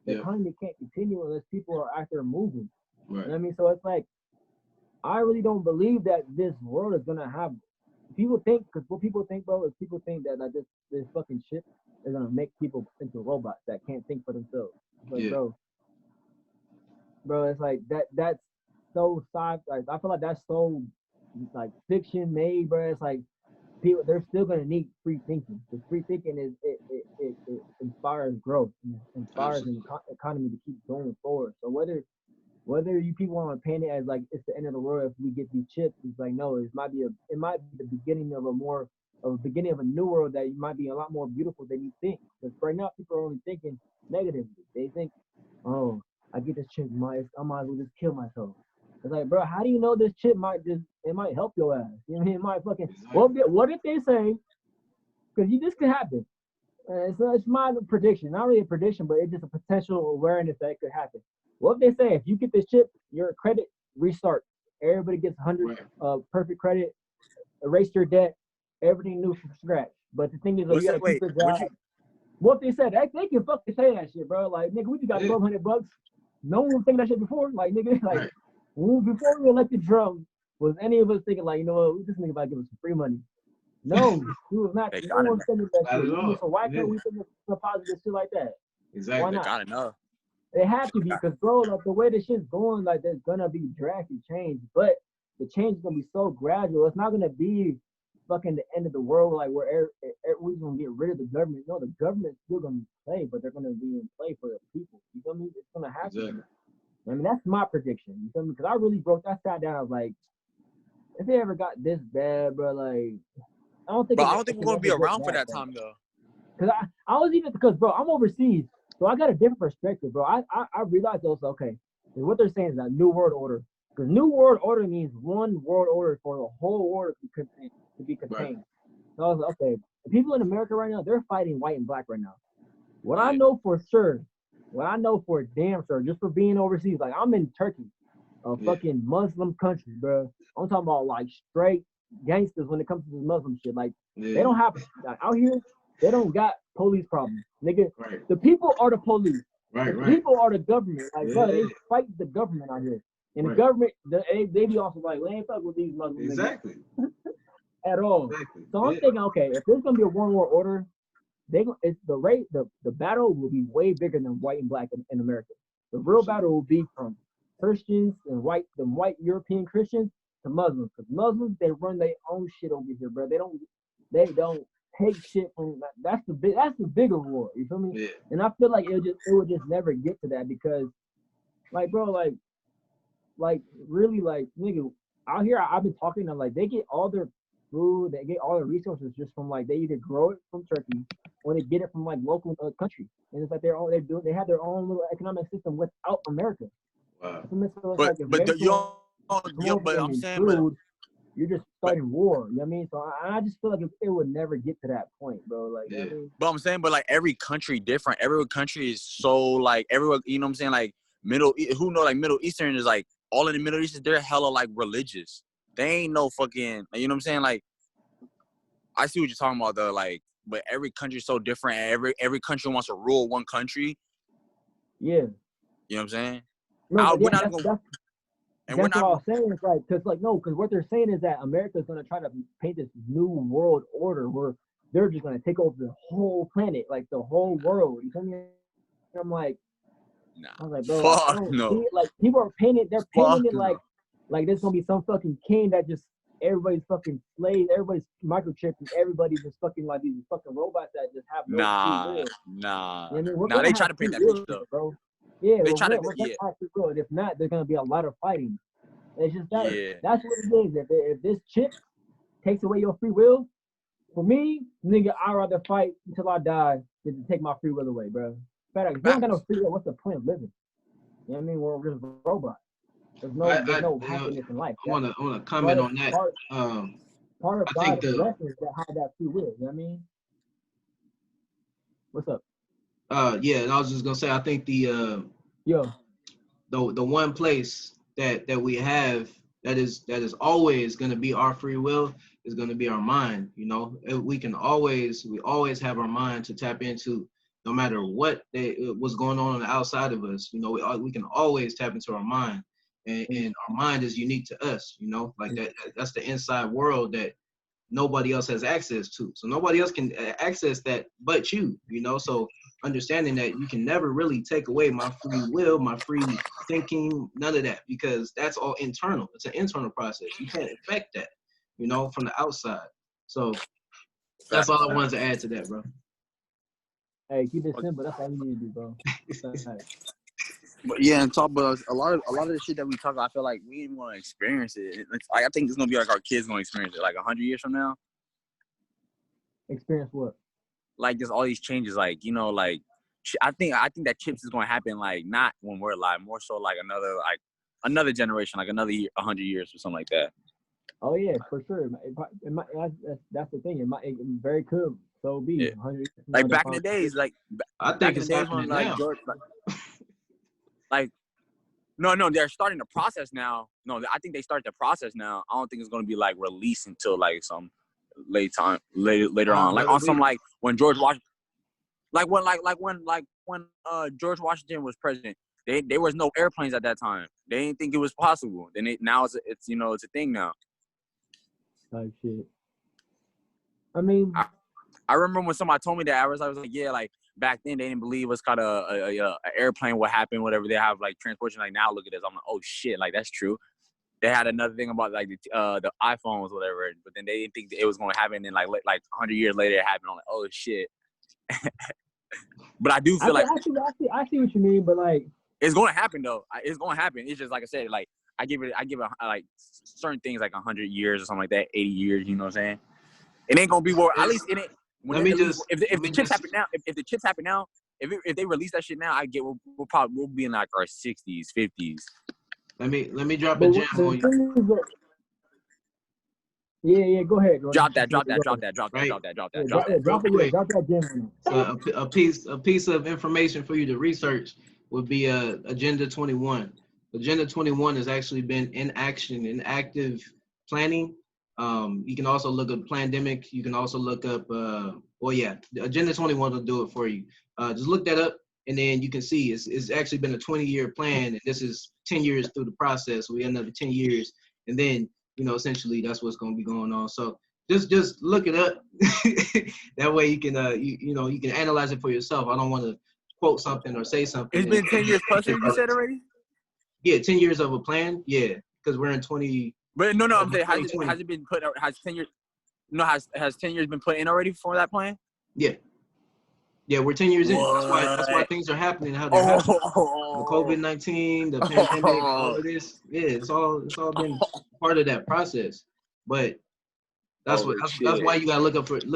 Speaker 1: The economy can't continue unless people are out there moving.
Speaker 2: Right.
Speaker 1: You know what I mean? So it's like, I really don't believe that this world is gonna have. People think, because what people think, bro, is people think that like this fucking shit is gonna make people into robots that can't think for themselves. It's like, bro, it's like that's so sci. Like, I feel like that's so like fiction made, bro. It's like people, they're still gonna need free thinking. Because free thinking it inspires growth, and inspires an economy to keep going forward. So whether you people want to paint it as like it's the end of the world if we get these chips, it's like, no, it might be the beginning of a new world that might be a lot more beautiful than you think. Because right now people are only thinking negatively. They think, oh, I get this chip, I might as well just kill myself. It's like, bro, how do you know this chip might help your ass? You know what I mean? It might fucking. What if they say? Because this could happen. It's my prediction, not really a prediction, but it's just a potential awareness that it could happen. What if they say, if you get this chip, your credit restart. Everybody gets 100 perfect credit, erase your debt, everything new from scratch. But the thing is, you gotta keep your job. What if they said they can fucking say that shit, bro? Like, nigga, we just got $1,200. No one was thinking that shit before. Like, nigga, like before we elected Trump, was any of us thinking like, you know what, this nigga about to give us some free money? No, we was not. No one thinking that shit. So why can't we think of some positive shit like that?
Speaker 2: Exactly.
Speaker 1: Why not?
Speaker 3: Gotta know.
Speaker 1: They have to be, because bro, like the way this shit's going, like there's gonna be drastic change, but the change is gonna be so gradual. It's not gonna be fucking the end of the world, like where we're gonna get rid of the government. No, the government's still gonna play, but they're gonna be in play for the people. You feel me? It's gonna happen. Exactly. I mean, that's my prediction. You feel me? Because I really I sat down. I was like, if they ever got this bad, bro, like I don't think
Speaker 3: we're gonna be around for that time though.
Speaker 1: Because I was even, because bro, I'm overseas. So I got a different perspective, bro. I realized also, okay, what they're saying is that new world order. Because new world order means one world order for the whole world to be contained. Right. So I was like, okay, the people in America right now, they're fighting white and black right now. What I know for damn sure, just for being overseas, like I'm in Turkey, a fucking Muslim country, bro. I'm talking about like straight gangsters when it comes to this Muslim shit. Like they don't have, like, out here, they don't got police problems, nigga. Right. The people are the police. The people are the government. Like, bro, they fight the government out here. And the government, they be also like, we ain't fuck with these Muslims.
Speaker 2: Exactly.
Speaker 1: At all. Exactly. So I'm thinking, okay, if there's gonna be a one world order, the battle will be way bigger than white and black in America. The real battle will be from Christians and white European Christians to Muslims. Because Muslims, they run their own shit over here, bro. They don't take shit from, that's the bigger war. You feel me? Yeah. And I feel like it would just never get to that, because, like, bro, like really, like, nigga, out here I've been talking to them, like, they get all their food, they get all their resources just from, like, they either grow it from Turkey or they get it from like local country, and it's like they have their own little economic system without America.
Speaker 2: Wow.
Speaker 1: So but I'm saying, you're just starting war. You know what I mean? So I just feel like it would never get to that point, bro. Like, you know what I mean?
Speaker 3: But I'm saying, but like every country different. Every country is so like everyone. You know what I'm saying? Like Middle Eastern is like all in the Middle East. They're hella like religious. They ain't no fucking. You know what I'm saying? Like I see what you're talking about though. Like, but every country's so different. And every country wants to rule one country.
Speaker 1: Yeah.
Speaker 3: You know what I'm saying?
Speaker 1: No, that's what I was saying. It's like, because what they're saying is that America's going to try to paint this new world order where they're just going to take over the whole planet, like the whole world. You feel me? And I'm like,
Speaker 3: nah.
Speaker 1: I was like, bro,
Speaker 3: Fuck no.
Speaker 1: like people are painting, they're painting it like there's going to be some fucking king that just everybody's fucking slaves, everybody's microchipped, and everybody's just fucking like these fucking robots that just have no free will.
Speaker 3: Nah.
Speaker 1: You know what I mean?
Speaker 3: Nah, they try to paint that picture though.
Speaker 1: Bro. Yeah,
Speaker 3: they
Speaker 1: we're
Speaker 3: try to
Speaker 1: have free will. And if not, there's gonna be a lot of fighting. It's just that that's what it is. If this chip takes away your free will, for me, nigga, I'd rather fight until I die than to take my free will away, bro. If you don't got no free will, what's the point of living? You know what I mean? We're just robots. There's no happiness in life.
Speaker 2: I wanna comment on that.
Speaker 1: Part of God's blessings that have that free will. You know what I mean? What's up?
Speaker 2: Yeah, and I was just gonna say, I think the one place that we have that is always gonna be our free will is gonna be our mind. You know, we always have our mind to tap into, no matter what's going on the outside of us. You know, we can always tap into our mind, and our mind is unique to us. You know, like that's the inside world that nobody else has access to. So nobody else can access that but you. You know, so understanding that you can never really take away my free will, my free thinking, none of that, because that's all internal. It's an internal process. You can't affect that, you know, from the outside. So that's all I wanted to add to that, bro.
Speaker 1: Hey, keep it simple. That's all you need to do, bro.
Speaker 3: But yeah, and talk about a lot of the shit that we talk about, I feel like we didn't want to experience it. I think it's gonna be like our kids gonna experience it, like 100 years from now.
Speaker 1: Experience what?
Speaker 3: Like just all these changes, like, you know, like I think that chips is gonna happen, like not when we're alive, more so like another generation, like another 100 years or something like that.
Speaker 1: Oh yeah, for sure. That's the thing. It very could so be.
Speaker 3: Yeah. Like back in the days, like
Speaker 2: I think it's happening
Speaker 3: when,
Speaker 2: now.
Speaker 3: Like no, they're starting the process now. No, I think they start the process now. I don't think it's gonna be like released until like some later on, like on some like when George Washington, like when George Washington was president, there was no airplanes at that time. They didn't think it was possible. Then now it's you know, it's a thing now.
Speaker 1: Type shit. I mean,
Speaker 3: I remember when somebody told me that, I was like, yeah, like back then they didn't believe it's kind of a airplane would happen, whatever. They have like transportation. Like now, look at this. I'm like, oh shit, like that's true. They had another thing about like the iPhones, whatever, but then they didn't think that it was going to happen. And like 100 years later, it happened. I'm like, oh shit. But I do feel
Speaker 1: I see what you mean, but like
Speaker 3: it's going to happen though. It's going to happen. It's just like I said, like I give it like certain things like 100 years or something like that, 80 years. You know what I'm saying? It ain't gonna be more. At least it ain't. If the chips happen now, if the chips happen now, if they release that shit now, we'll be in like our 60s, 50s.
Speaker 2: Let me drop a gem on you.
Speaker 1: Yeah, go ahead.
Speaker 3: Drop that gem.
Speaker 2: So a piece of information for you to research would be Agenda 21. Agenda 21 has actually been in active planning. You can also look up pandemic. You can also look up, Agenda 21 will do it for you. Just look that up, and then you can see it's actually been a 20-year plan, and this is 10 years through the process. So we have another 10 years, and then, you know, essentially that's what's going to be going on. So just look it up. That way you can, you can analyze it for yourself. I don't want to quote something or say something.
Speaker 3: It's been 10 years plus, you said already?
Speaker 2: Yeah, 10 years of a plan. Yeah, because we're in 20.
Speaker 3: But no, I'm saying, has it been put? Has 10 years? No, has 10 years been put in already for that plan?
Speaker 2: Yeah, we're 10 years in. That's why things are happening how they're happening. The COVID-19, the pandemic, all of this. Yeah, it's all been part of that process. But That's why you gotta look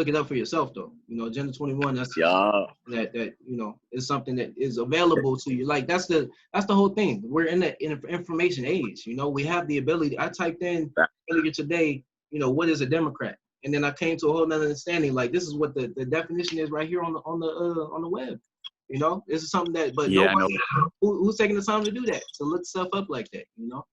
Speaker 2: it up for yourself though. You know, Agenda 21. That you know is something that is available to you. Like that's the whole thing. We're in the information age. You know, we have the ability. I typed in earlier today. You know, what is a Democrat? And then I came to a whole nother understanding. Like this is what the definition is right here on the web. You know, this is something that, but nobody who's taking the time to do that, to look stuff up like that. You know.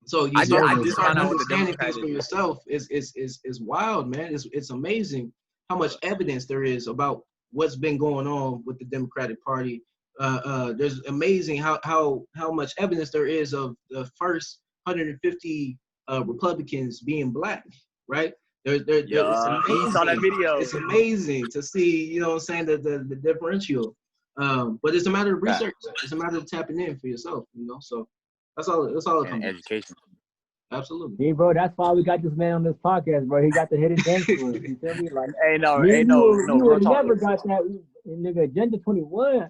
Speaker 2: So you start understanding things for yourself is wild, man. It's amazing how much evidence there is about what's been going on with the Democratic Party. There's amazing how much evidence there is of the first 150 Republicans being black, right? It's amazing.
Speaker 3: Saw that video.
Speaker 2: It's amazing to see, you know what I'm saying, the differential. But it's a matter of research. It's a matter of tapping in for yourself, you know. So that's all it comes to.
Speaker 3: Education.
Speaker 2: Absolutely.
Speaker 1: Hey, bro, that's why we got this man on this podcast, bro. He got the hidden gems for us. You feel me? Like,
Speaker 3: you
Speaker 1: would never got that, nigga. Agenda 21. I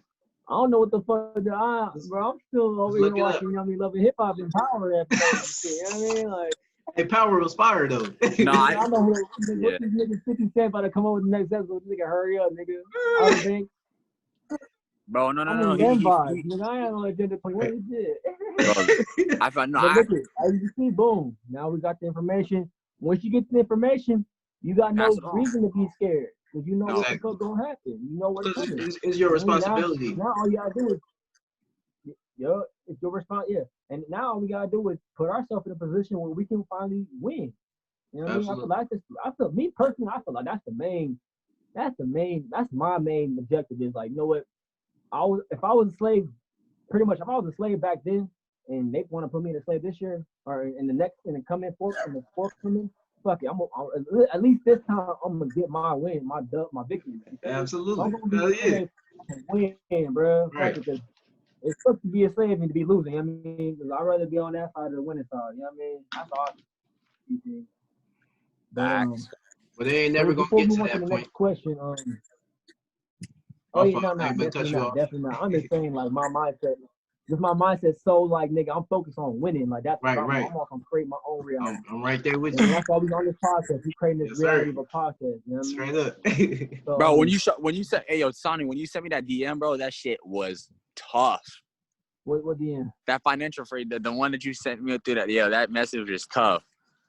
Speaker 1: don't know what the fuck, bro. I'm still over here watching, you know what I mean, loving hip hop and Power. You know what I mean? Like,
Speaker 2: hey, Power was fire though.
Speaker 1: No, I know what this nigga 50 Cent about to come up with the next episode. Nigga, hurry up, nigga. I don't think.
Speaker 3: Bro, no.
Speaker 1: Nigga, I ain't on Agenda 21.
Speaker 3: I found
Speaker 1: no. Look it, as you see, boom. Now we got the information. Once you get the information, you got no reason to be scared because you know what the fuck gonna happen. You know what's coming.
Speaker 2: It's your responsibility.
Speaker 1: Now all you gotta do is, it's your responsibility. Yeah, and now all we gotta do is put ourselves in a position where we can finally win. You know what I mean? I feel me personally. I feel like that's my main objective. Is like, you know what? If I was a slave, pretty much, if I was a slave back then, and they want to put me in a slave this year or in the coming forthcoming, fuck it. At least this time I'm gonna get my win, my victory.
Speaker 2: Absolutely.
Speaker 1: I'm gonna be win, bro.
Speaker 2: Right.
Speaker 1: Because it's supposed to be a slave and to be losing. I mean, because I'd rather be on that side of the winning side. You know what I mean? That's awesome.
Speaker 2: But they ain't never gonna get to that point.
Speaker 1: Next question. Definitely not. I'm just saying, like, my mindset, so like, nigga, I'm focused on winning. Like, that's
Speaker 2: right.
Speaker 1: I'm gonna create my own reality.
Speaker 2: I'm right there with you.
Speaker 1: And that's why we on this podcast. We creating this reality of a podcast. You know what
Speaker 2: Straight
Speaker 1: I mean?
Speaker 2: up.
Speaker 1: So,
Speaker 3: bro, when you said, hey, yo, Sonny, when you sent me that DM, bro, that shit was tough.
Speaker 1: What DM?
Speaker 3: That financial freedom, the one that you sent me through that, that message was tough.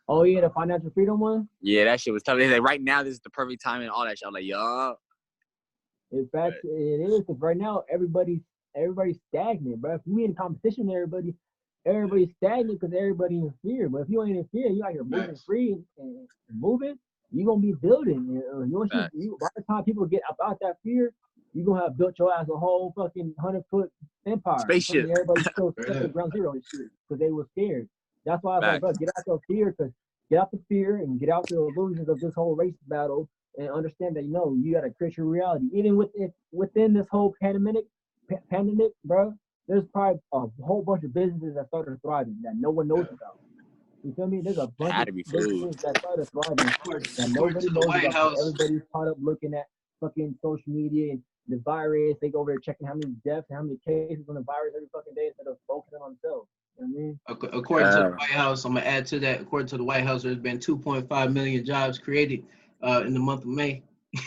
Speaker 1: Oh, yeah, the financial freedom one?
Speaker 3: Yeah, that shit was tough. They like, right now, this is the perfect time and all that shit. I'm like, yo.
Speaker 1: In fact, it is, because right now everybody's stagnant, bro. If we in competition with everybody's stagnant because everybody in fear. But if you ain't in fear, you out here moving free and moving, you're gonna be building. By the time people get about that fear, you're gonna have built your ass a whole fucking 100-foot empire.
Speaker 3: Spaceship.
Speaker 1: Everybody's still stuck at ground zero and shit because they were scared. That's why I was like, bro, get out your fear, because get out the fear and get out the illusions of this whole race battle. And understand that, you gotta create your reality. Even within this whole pandemic, bro, there's probably a whole bunch of businesses that started thriving that no one knows about. You feel me? There's a bunch of businesses that started thriving that nobody knows about. Everybody's caught up looking at fucking social media and the virus. They go over there checking how many deaths and how many cases on the virus every fucking day instead of focusing on themselves. You know what I mean?
Speaker 2: According to the White House, I'm gonna add to that. According to the White House, there's been 2.5 million jobs created in the month of May.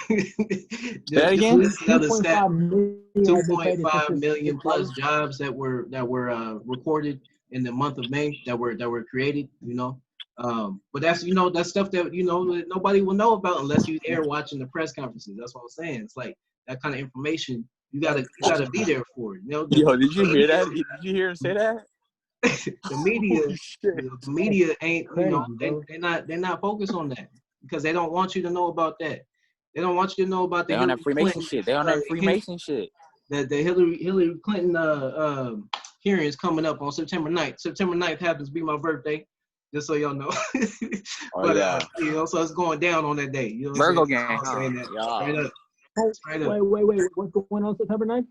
Speaker 3: That again?
Speaker 2: 2.5 million plus jobs that were recorded in the month of May that were created. But that's that's stuff that nobody will know about unless you're there watching the press conferences. That's what I'm saying. It's like that kind of information you gotta be there for it.
Speaker 3: Yo, did you hear that? Did you hear him say that?
Speaker 2: The media ain't they're not focused on that because they don't want you to know about that. They don't want you to know about the
Speaker 3: Hillary Freemason shit. They on that Freemason shit.
Speaker 2: The Hillary Clinton hearings coming up on September 9th. September 9th happens to be my birthday, just so y'all know. So it's going down on that day. You know
Speaker 3: Virgo gang,
Speaker 2: huh? Saying that. Straight up.
Speaker 1: Wait. What's going on September 9th?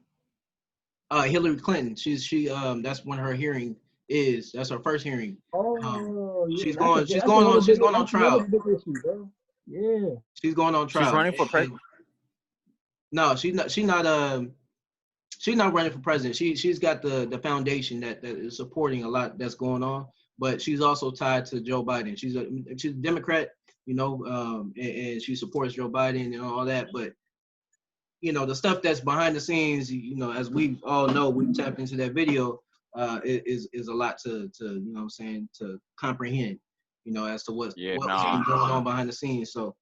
Speaker 2: Hillary Clinton. She that's when her hearing is. That's her first hearing. She's going on trial.
Speaker 1: Yeah.
Speaker 2: She's going on trial.
Speaker 3: She's running for president.
Speaker 2: No, she's not running for president. She's got the foundation that is supporting a lot that's going on, but she's also tied to Joe Biden. She's a Democrat and she supports Joe Biden and all that. But, the stuff that's behind the scenes, as we all know, we tapped into that video, is a lot to to comprehend, as to what's been going on behind the scenes. So,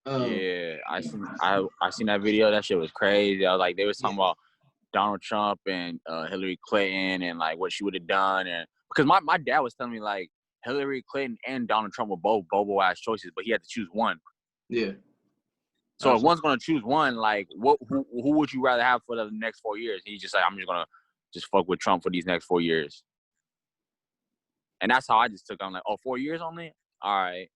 Speaker 3: I seen that video. That shit was crazy. I was like, they was talking about Donald Trump and Hillary Clinton and like what she would have done, and because my dad was telling me like Hillary Clinton and Donald Trump were both bobo ass choices, but he had to choose one.
Speaker 2: Yeah.
Speaker 3: So if one's gonna choose one, like who would you rather have for the next 4 years? He's just like, I'm just gonna fuck with Trump for these next 4 years, and that's how I just took it. I'm like, 4 years only, all right.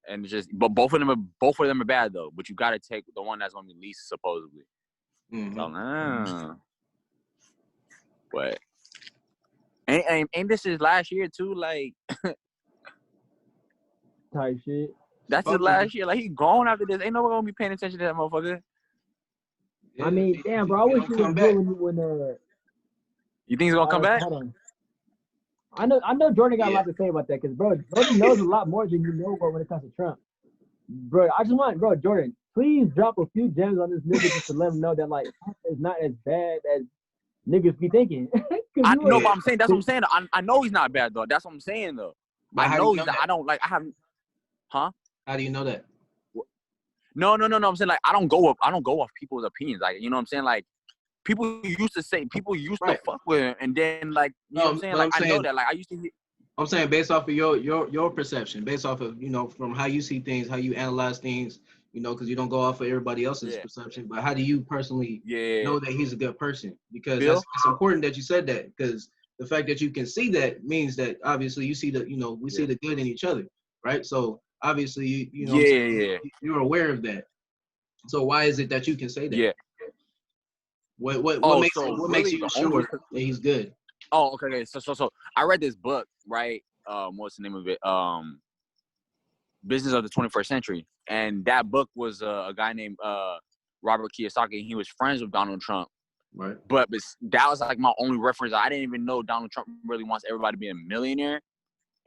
Speaker 3: And but both of them are bad though. But you got to take the one that's gonna be least supposedly.
Speaker 2: Mm-hmm.
Speaker 3: So, but ain't this his last year too? Like
Speaker 1: type shit.
Speaker 3: That's his last year. Like he gone after this. Ain't nobody gonna be paying attention to that motherfucker.
Speaker 1: Yeah, I mean, damn, bro. I wish he was good when
Speaker 3: You think he's gonna come back?
Speaker 1: Hold on. I know Jordan got a lot to say about that because, bro, Jordan knows a lot more than you know, bro, when it comes to Trump. Bro, I just want, bro, Jordan, please drop a few gems on this nigga just to let him know that, like, it's not as bad as niggas be thinking.
Speaker 3: I know, but I'm saying, that's what I'm saying. I know he's not bad, though. That's what I'm saying, though. I know he's not, I don't, like, I haven't, huh?
Speaker 2: How do you know that?
Speaker 3: No. I'm saying, like, I don't go off people's opinions. Like, you know what I'm saying? Like, people used to fuck with him, and then, like, you know what I'm saying? Like, I know that. Like, I used to hear.
Speaker 2: I'm saying based off of your perception, based off of, from how you see things, how you analyze things, because you don't go off of everybody else's perception. But how do you personally know that he's a good person? Because it's important that you said that, because the fact that you can see that means that obviously you see we see the good in each other, right? So obviously you're aware of that. So why is it that you can say that?
Speaker 3: Yeah.
Speaker 2: What makes you sure that he's good?
Speaker 3: Oh, okay. So I read this book, right? What's the name of it? Business of the 21st Century. And that book was a guy named Robert Kiyosaki, and he was friends with Donald Trump.
Speaker 2: Right.
Speaker 3: But that was like my only reference. I didn't even know Donald Trump really wants everybody to be a millionaire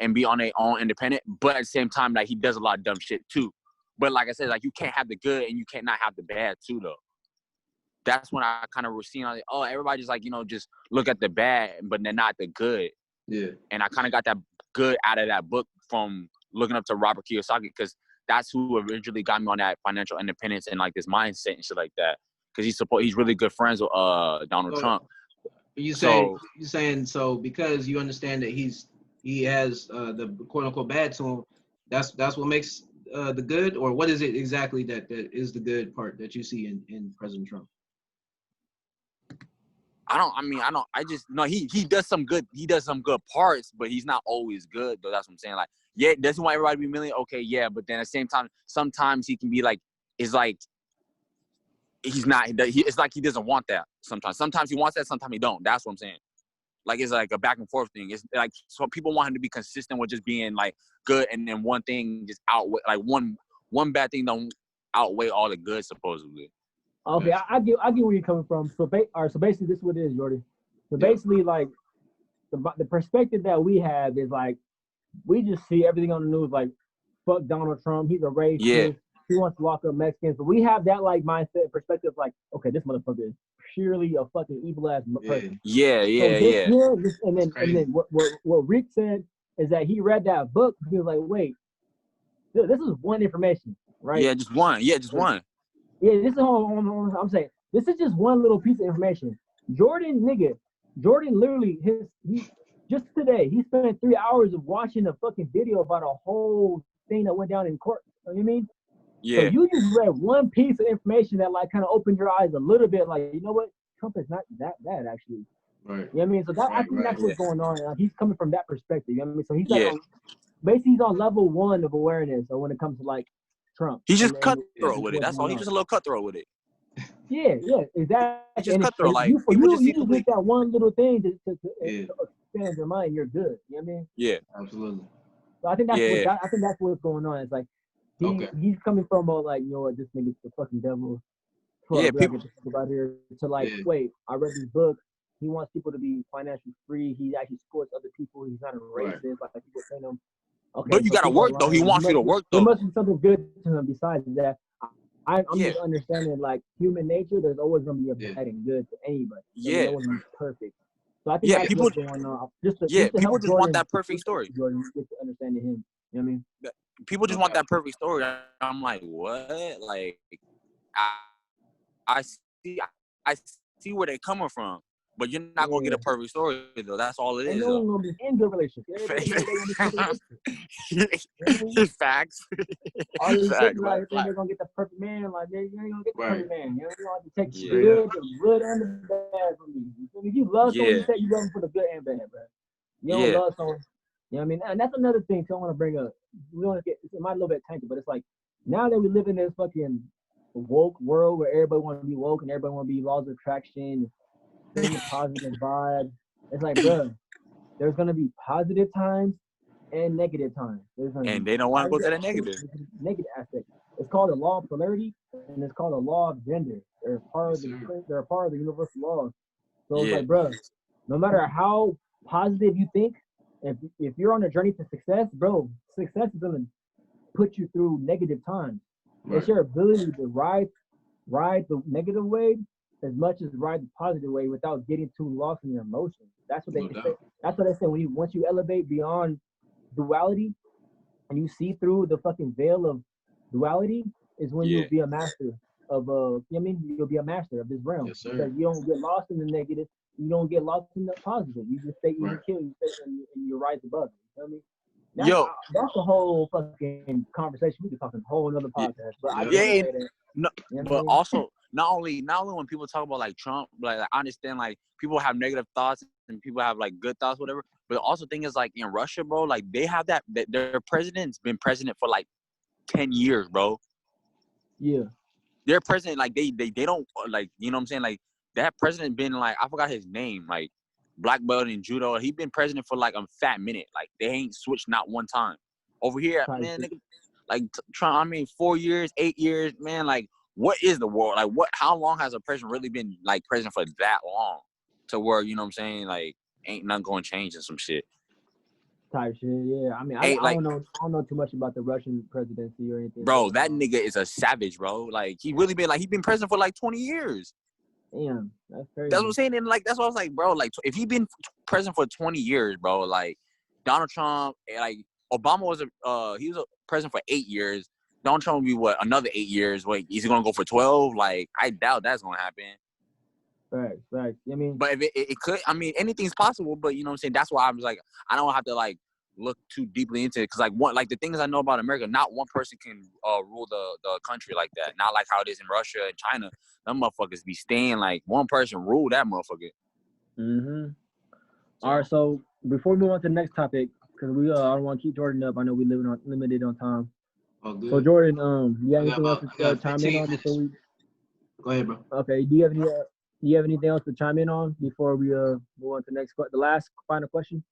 Speaker 3: and be on their own independent. But at the same time, like, he does a lot of dumb shit too. But like I said, like, you can't have the good and you can't not have the bad too, though. That's when I kind of was seeing, like, everybody just, like, just look at the bad, but then not the good.
Speaker 2: Yeah.
Speaker 3: And I kind of got that good out of that book from looking up to Robert Kiyosaki, because that's who originally got me on that financial independence and, like, this mindset and shit like that. Because he's really good friends with Donald Trump.
Speaker 2: You saying because you understand that he has the quote unquote bad to him, that's what makes the good, or what is it exactly that is the good part that you see in President Trump?
Speaker 3: I just know he does some good parts, but he's not always good, though. That's what I'm saying. Like, yeah, doesn't want everybody to be million. Okay, yeah, but then at the same time, sometimes he can be like, it's like he's not. It's like he doesn't want that. Sometimes he wants that. Sometimes he don't. That's what I'm saying. Like, it's like a back and forth thing. It's like, so people want him to be consistent with just being like good, and then one thing just outweigh, like one bad thing don't outweigh all the good, supposedly.
Speaker 1: Okay, I get where you're coming from. So basically, this is what it is, Jordy. So basically, like, the perspective that we have is like, we just see everything on the news, like, fuck Donald Trump, he's a racist, he wants to lock up Mexicans. But we have that, like, mindset perspective, like, okay, this motherfucker is purely a fucking evil ass person. And then what Rick said is that he read that book. He was like, wait, this is one information, right?
Speaker 3: Yeah, just one. Yeah, just one.
Speaker 1: Yeah, this is I'm saying. This is just one little piece of information. Jordan literally, just today, he spent 3 hours of watching a fucking video about a whole thing that went down in court. You know what I mean?
Speaker 3: Yeah.
Speaker 1: So you just read one piece of information that, like, kind of opened your eyes a little bit, like, you know what? Trump is not that bad, actually.
Speaker 2: Right.
Speaker 1: You know what I mean? So I think that's what's going on. He's coming from that perspective. You know what I mean? So he's like basically he's on level 1 of awareness. So when it comes to, like, Trump,
Speaker 3: he's just cutthroat with it. That's all. He's just a little cutthroat with it.
Speaker 1: Yeah, exactly.
Speaker 3: He's just cutthroat. Like,
Speaker 1: you just get that one little thing to expand your mind. You're good. You know what I mean?
Speaker 3: Yeah,
Speaker 2: absolutely.
Speaker 1: So I think that's what's going on. It's like he's coming from like, this nigga's the fucking devil. People about here to like, wait, I read this book. He wants people to be financially free. He actually supports other people. He's not a racist, like people saying him. Okay,
Speaker 3: but you
Speaker 1: so
Speaker 3: gotta
Speaker 1: people are
Speaker 3: work though. He
Speaker 1: lying.
Speaker 3: wants you to work
Speaker 1: There
Speaker 3: though.
Speaker 1: must be something good to him besides that. I'm
Speaker 3: Yeah.
Speaker 1: just understanding, like, human nature, there's always going to be a bad and good to anybody. There's
Speaker 3: Yeah.
Speaker 1: always going to be perfect. So I think
Speaker 3: Yeah,
Speaker 1: that's
Speaker 3: people.
Speaker 1: what's going on. Just to
Speaker 3: People
Speaker 1: help
Speaker 3: just want
Speaker 1: Jordan,
Speaker 3: that perfect story.
Speaker 1: Jordan get to understanding him. You know what I mean?
Speaker 3: People just want that perfect story. I'm like, what? Like, I see where they're coming from, but you're not gonna get a perfect story though. That's all it is.
Speaker 1: And no one gonna be in good relationship.
Speaker 3: Facts.
Speaker 1: All these niggas out here think they're gonna get the perfect man. Like, they ain't gonna get the perfect man. You know, you have to take the good and the bad from you. If you love someone, you say you love them for the good and bad, bro. You don't love someone. You know what I mean? And that's another thing too I want to bring up. We want to get, it might a little bit tangled, but it's like, now that we live in this fucking woke world where everybody want to be woke and everybody want to be laws of attraction, positive vibe. It's like, bro, there's gonna be positive times and negative times.
Speaker 3: And they don't want to go to the negative
Speaker 1: aspect. It's called the law of polarity, and it's called the law of gender. They're part of the universal laws. So it's like, bro, no matter how positive you think, if you're on a journey to success, bro, success is gonna put you through negative times. Right. It's your ability to ride the negative wave as much as ride the positive wave without getting too lost in your emotions. That's what they say. That's what they say. Once you elevate beyond duality and you see through the fucking veil of duality, is when you'll be a master of you'll be a master of this realm. Yes, because you don't get lost in the negative, you don't get lost in the positive. You just stay even kill, you stay and you rise above it. You know what I mean? That's a whole fucking conversation. We could talk a whole another podcast. But I say that.
Speaker 3: No, you know but also not only when people talk about like Trump, like I understand like people have negative thoughts and people have like good thoughts, whatever. But also thing is like in Russia, bro, like they have that their president's been president for like 10 years, bro.
Speaker 1: Yeah.
Speaker 3: Their president, like they don't like, you know what I'm saying? Like that president been like, I forgot his name, like black belt in judo. He been president for like a fat minute. Like they ain't switched not one time. Over here, man, nigga, like Trump, I mean 4 years, 8 years, man, like what is the world? Like how long has a president really been like president for that long? To where, you know what I'm saying, like ain't nothing gonna change and some shit.
Speaker 1: Type shit, yeah. I mean, I don't know too much about the Russian presidency or anything.
Speaker 3: Bro, that nigga is a savage, bro. Like he really been president for like 20 years.
Speaker 1: Damn, that's crazy.
Speaker 3: That's what I'm saying. And like that's what I was like, bro. Like if he been president for 20 years, bro, like Donald Trump, like Obama was he was a president for 8 years. Donald Trump will be what, another 8 years? Wait, is he gonna go for 12? Like I doubt that's gonna happen.
Speaker 1: Right. I mean,
Speaker 3: but if it could, I mean, anything's possible. But you know what I'm saying? That's why I was like, I don't have to like look too deeply into it because like the things I know about America, not one person can rule the country like that. Not like how it is in Russia and China. Them motherfuckers be staying like one person rule that motherfucker.
Speaker 1: Mm-hmm. All right, so before we move on to the next topic, because I don't want to keep Jordan up. I know we limited on time.
Speaker 2: Oh, good.
Speaker 1: So Jordan, you have anything else to chime in on before we?
Speaker 2: Go ahead, bro.
Speaker 1: Okay. Do you have anything else to chime in on before we move on to the last final question?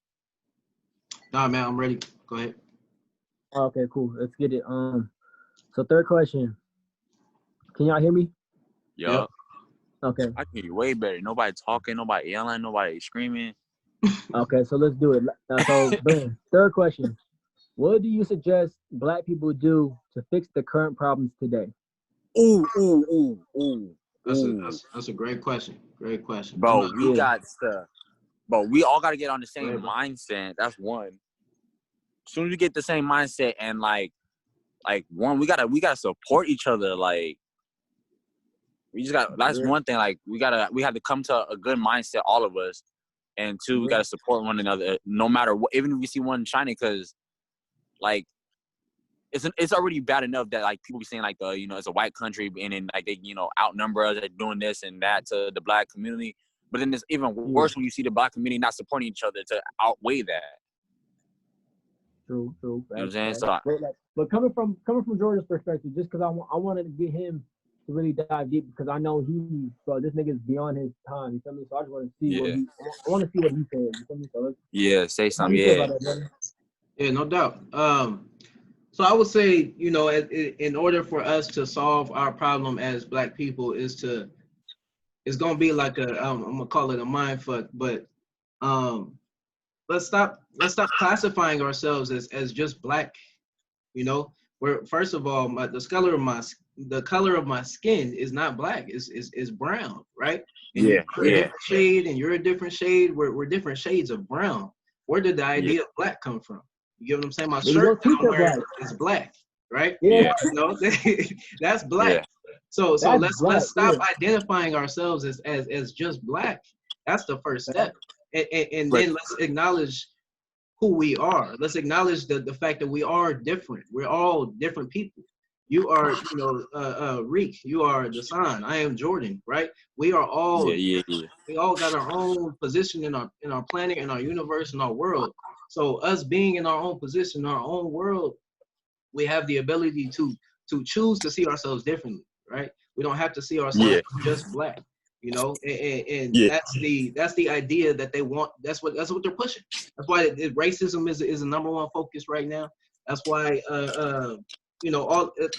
Speaker 2: Nah, man, I'm ready. Go ahead.
Speaker 1: Okay, cool. Let's get it. So third question. Can y'all hear me?
Speaker 3: Yep.
Speaker 1: Okay.
Speaker 3: I can hear you way better. Nobody talking, nobody yelling, nobody screaming.
Speaker 1: Okay, so let's do it. So boom. Third question. What do you suggest Black people do to fix the current problems today?
Speaker 3: Ooh.
Speaker 2: That's a great question. Great question.
Speaker 3: Bro, we all got to get on the same mindset. That's one. As soon as we get the same mindset and like one, we gotta support each other. Like we just got, that's one thing. Like we have to come to a good mindset, all of us. And two, we gotta support one another, no matter what. Even if we see one shining, because like it's already bad enough that like people be saying like it's a white country and then like they outnumber us at doing this and that to the Black community. But then it's even worse when you see the Black community not supporting each other to outweigh that.
Speaker 1: True.
Speaker 3: You know what I'm saying? So,
Speaker 1: but coming from Jordan's perspective, just because I wanted to get him to really dive deep, because I know this nigga's beyond his time. You feel me? So I just want to see what he said. You feel me? So
Speaker 3: say something.
Speaker 2: Yeah, no doubt. So I would say, in order for us to solve our problem as Black people, it's gonna be like I'm gonna call it a mind fuck, but let's stop classifying ourselves as just black. You know, where first of all, the color of my skin is not black, is brown, right? And you're a different shade, and you're a different shade. We're different shades of brown. Where did the idea of black come from? You get what I'm saying? My shirt that I'm wearing is black, right?
Speaker 1: Yeah.
Speaker 2: You know, that's black.
Speaker 1: Yeah.
Speaker 2: So
Speaker 1: That's
Speaker 2: let's stop identifying ourselves as just black. That's the first step. And then let's acknowledge who we are. Let's acknowledge the fact that we are different. We're all different people. You are, Reek. You are Dasan. I am Jordan, right? We are all we all got our own position in our planet, in our universe, in our world. So us being in our own position, in our own world, we have the ability to choose to see ourselves differently, right? We don't have to see ourselves as just black, you know. And that's the idea that they want. That's what they're pushing. That's why racism is the number one focus right now. That's why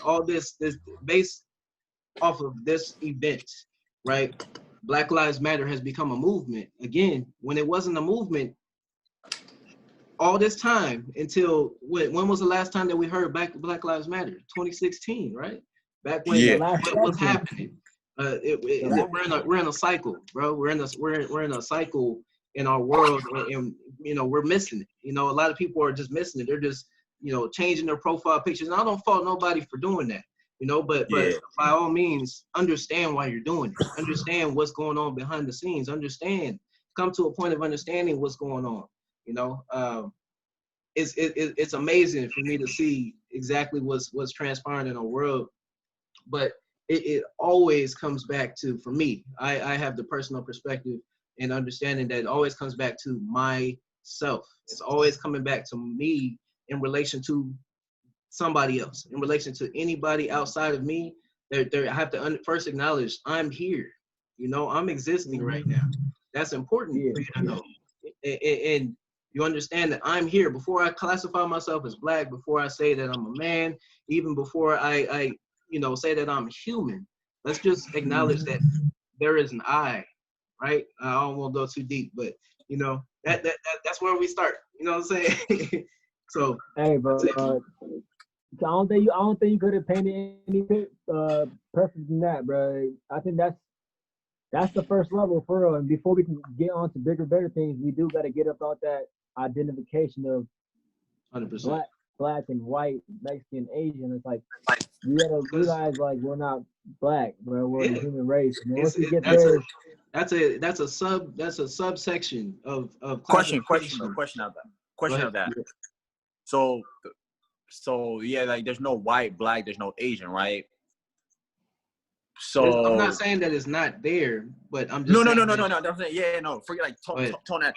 Speaker 2: all this based off of this event, right? Black Lives Matter has become a movement again when it wasn't a movement all this time until when was the last time that we heard Black Lives Matter? 2016, right? Back when what was happening. We're in a cycle, bro. We're in a cycle in our world, and we're missing it. You know, a lot of people are just missing it. They're just changing their profile pictures. And I don't fault nobody for doing that. But by all means, understand why you're doing it. Understand what's going on behind the scenes. Come to a point of understanding what's going on. It's amazing for me to see exactly what's transpiring in our world, but it always comes back to, for me, I have the personal perspective and understanding that it always comes back to myself. It's always coming back to me in relation to somebody else, in relation to anybody outside of me. I have to first acknowledge I'm here. I'm existing right now. That's important for you to know. And you understand that I'm here before I classify myself as black, before I say that I'm a man, even before I say that I'm human. Let's just acknowledge that there is an I, right? I don't want to go too deep, but that's where we start. You know what I'm saying? So
Speaker 1: hey, bro. I don't think you could have painted any perfect than that, bro. I think that's the first level for real. And before we can get on to bigger, better things, we do got to get about that identification of
Speaker 2: 100%.
Speaker 1: Black and white, Mexican, Asian. It's like you gotta realize we're not black, bro. We're the human race. And once we get there,
Speaker 2: that's a subsection of
Speaker 3: question of that. So yeah, like there's no white, black, there's no Asian, right? So
Speaker 2: I'm not saying that it's not there, but I'm just
Speaker 3: no. I'm saying, forget tone that.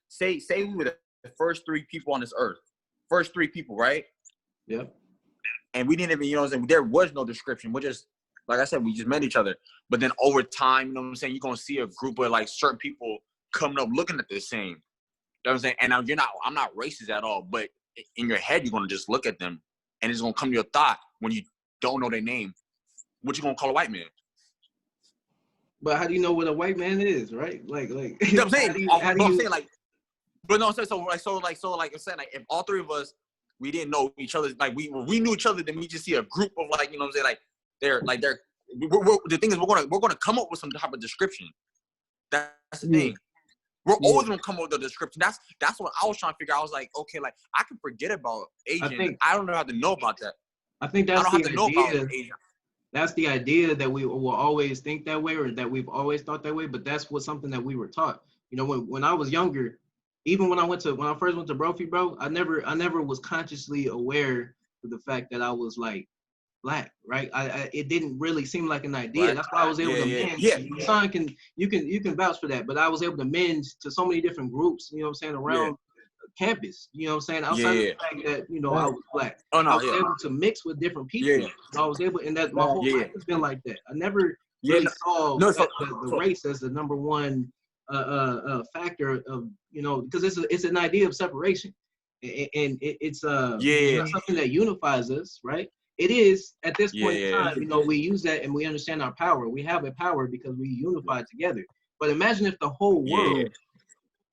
Speaker 3: Say we were the first three people on this earth, first three people, right?
Speaker 2: Yep.
Speaker 3: And we didn't even, there was no description. We're just, like I said, we just met each other. But then over time, you're gonna see a group of certain people coming up looking at the same. You know what I'm saying? And I'm not racist at all, but in your head, you're gonna just look at them, and it's gonna come to your thought when you don't know their name. What you gonna call a white man?
Speaker 2: But how do you know what a white man is, right? Like
Speaker 3: you know what I'm saying? I'm saying but no, so I'm saying if all three of us, we didn't know each other, we knew each other, then we just see a group of you know what I'm saying, they're the thing is we're gonna come up with some type of description. That's the thing. We're always gonna come up with a description. That's what I was trying to figure out. I was like, okay, I can forget about Asian. I don't know how to know about that.
Speaker 2: I think that's the idea. That's the idea that we will always think that way, or that we've always thought that way. But that's something that we were taught. When I was younger, even when I first went to Brophy, bro, I never was consciously aware of the fact that I was black, right? It didn't really seem like an idea. That's why I was able to mend. Son, you can vouch for that. But I was able to mend to so many different groups, you know what I'm saying, around campus, you know what I'm saying, outside of the fact that I was black. I was able to mix with different people. I was able, and that my whole life has been like that. I never really saw the race as the number one factor of because it's an idea of separation, and it's not something that unifies us, right? It is at this point in time. We use that and we understand our power. We have a power because we unify together. But imagine if the whole world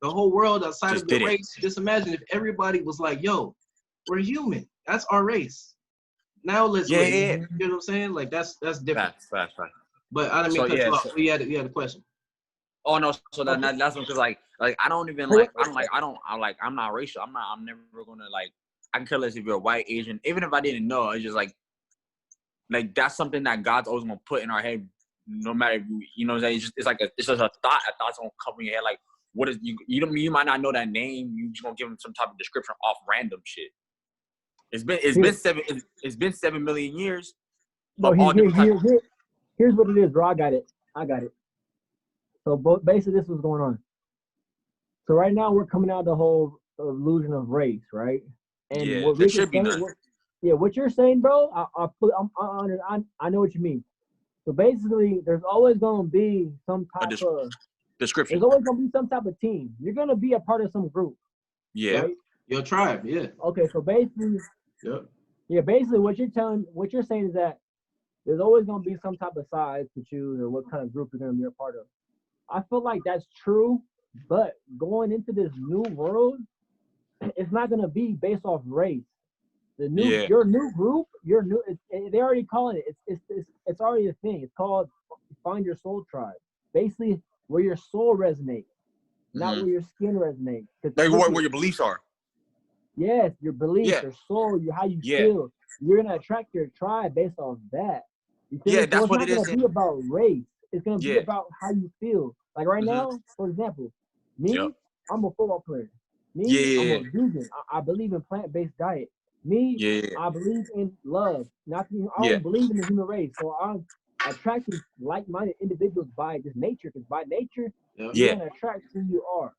Speaker 2: the whole world outside
Speaker 3: Just
Speaker 2: of the
Speaker 3: did it.
Speaker 2: race. Just imagine if everybody was like, yo, we're human. That's our race. Now let's live.
Speaker 3: Yeah.
Speaker 2: You know what I'm saying? Like that's different.
Speaker 3: Facts.
Speaker 2: But I didn't mean cut you off.
Speaker 3: So,
Speaker 2: you had a question.
Speaker 3: oh no, so that's because like I don't even like I'm not racial. I'm never gonna like I can care less if you're a white, Asian, even if I didn't know. It's just like that's something that God's always gonna put in our head, no matter you know what I'm saying. It's just a thought. A thought's gonna come in your head. Like what is you might not know that name. You just gonna give them some type of description off random shit. It's been 7 million years.
Speaker 1: No, here's what it is, bro. I got it. So basically, this was going on. So right now we're coming out of the whole illusion of race, right? And what
Speaker 3: there should be none.
Speaker 1: What you're saying, bro, I know what you mean. So basically, there's always going to be some type of
Speaker 3: description.
Speaker 1: There's always going to be some type of team. You're going to be a part of some group.
Speaker 3: Yeah.
Speaker 1: Right?
Speaker 2: Your tribe, yeah.
Speaker 1: Okay, so basically, basically what you're saying is that there's always going to be some type of size to choose or what kind of group you're going to be a part of. I feel like that's true, but going into this new world, it's not going to be based off race. Your new group, they already calling it. It's already a thing. It's called Find Your Soul Tribe. Basically, where your soul resonates, not where your skin resonates.
Speaker 3: Like where your beliefs are.
Speaker 1: Yes, your beliefs, your soul, how you feel. You're gonna attract your tribe based off that.
Speaker 3: That's what it is.
Speaker 1: It's not gonna be about race. It's gonna be about how you feel. Like right now, for example, me, I'm a football player. Me, I'm a vegan. I believe in plant-based diet. Me, I believe in love. I don't believe in the human race. So I'm attracting like-minded individuals by just nature. Because by nature, you're gonna attract who you are.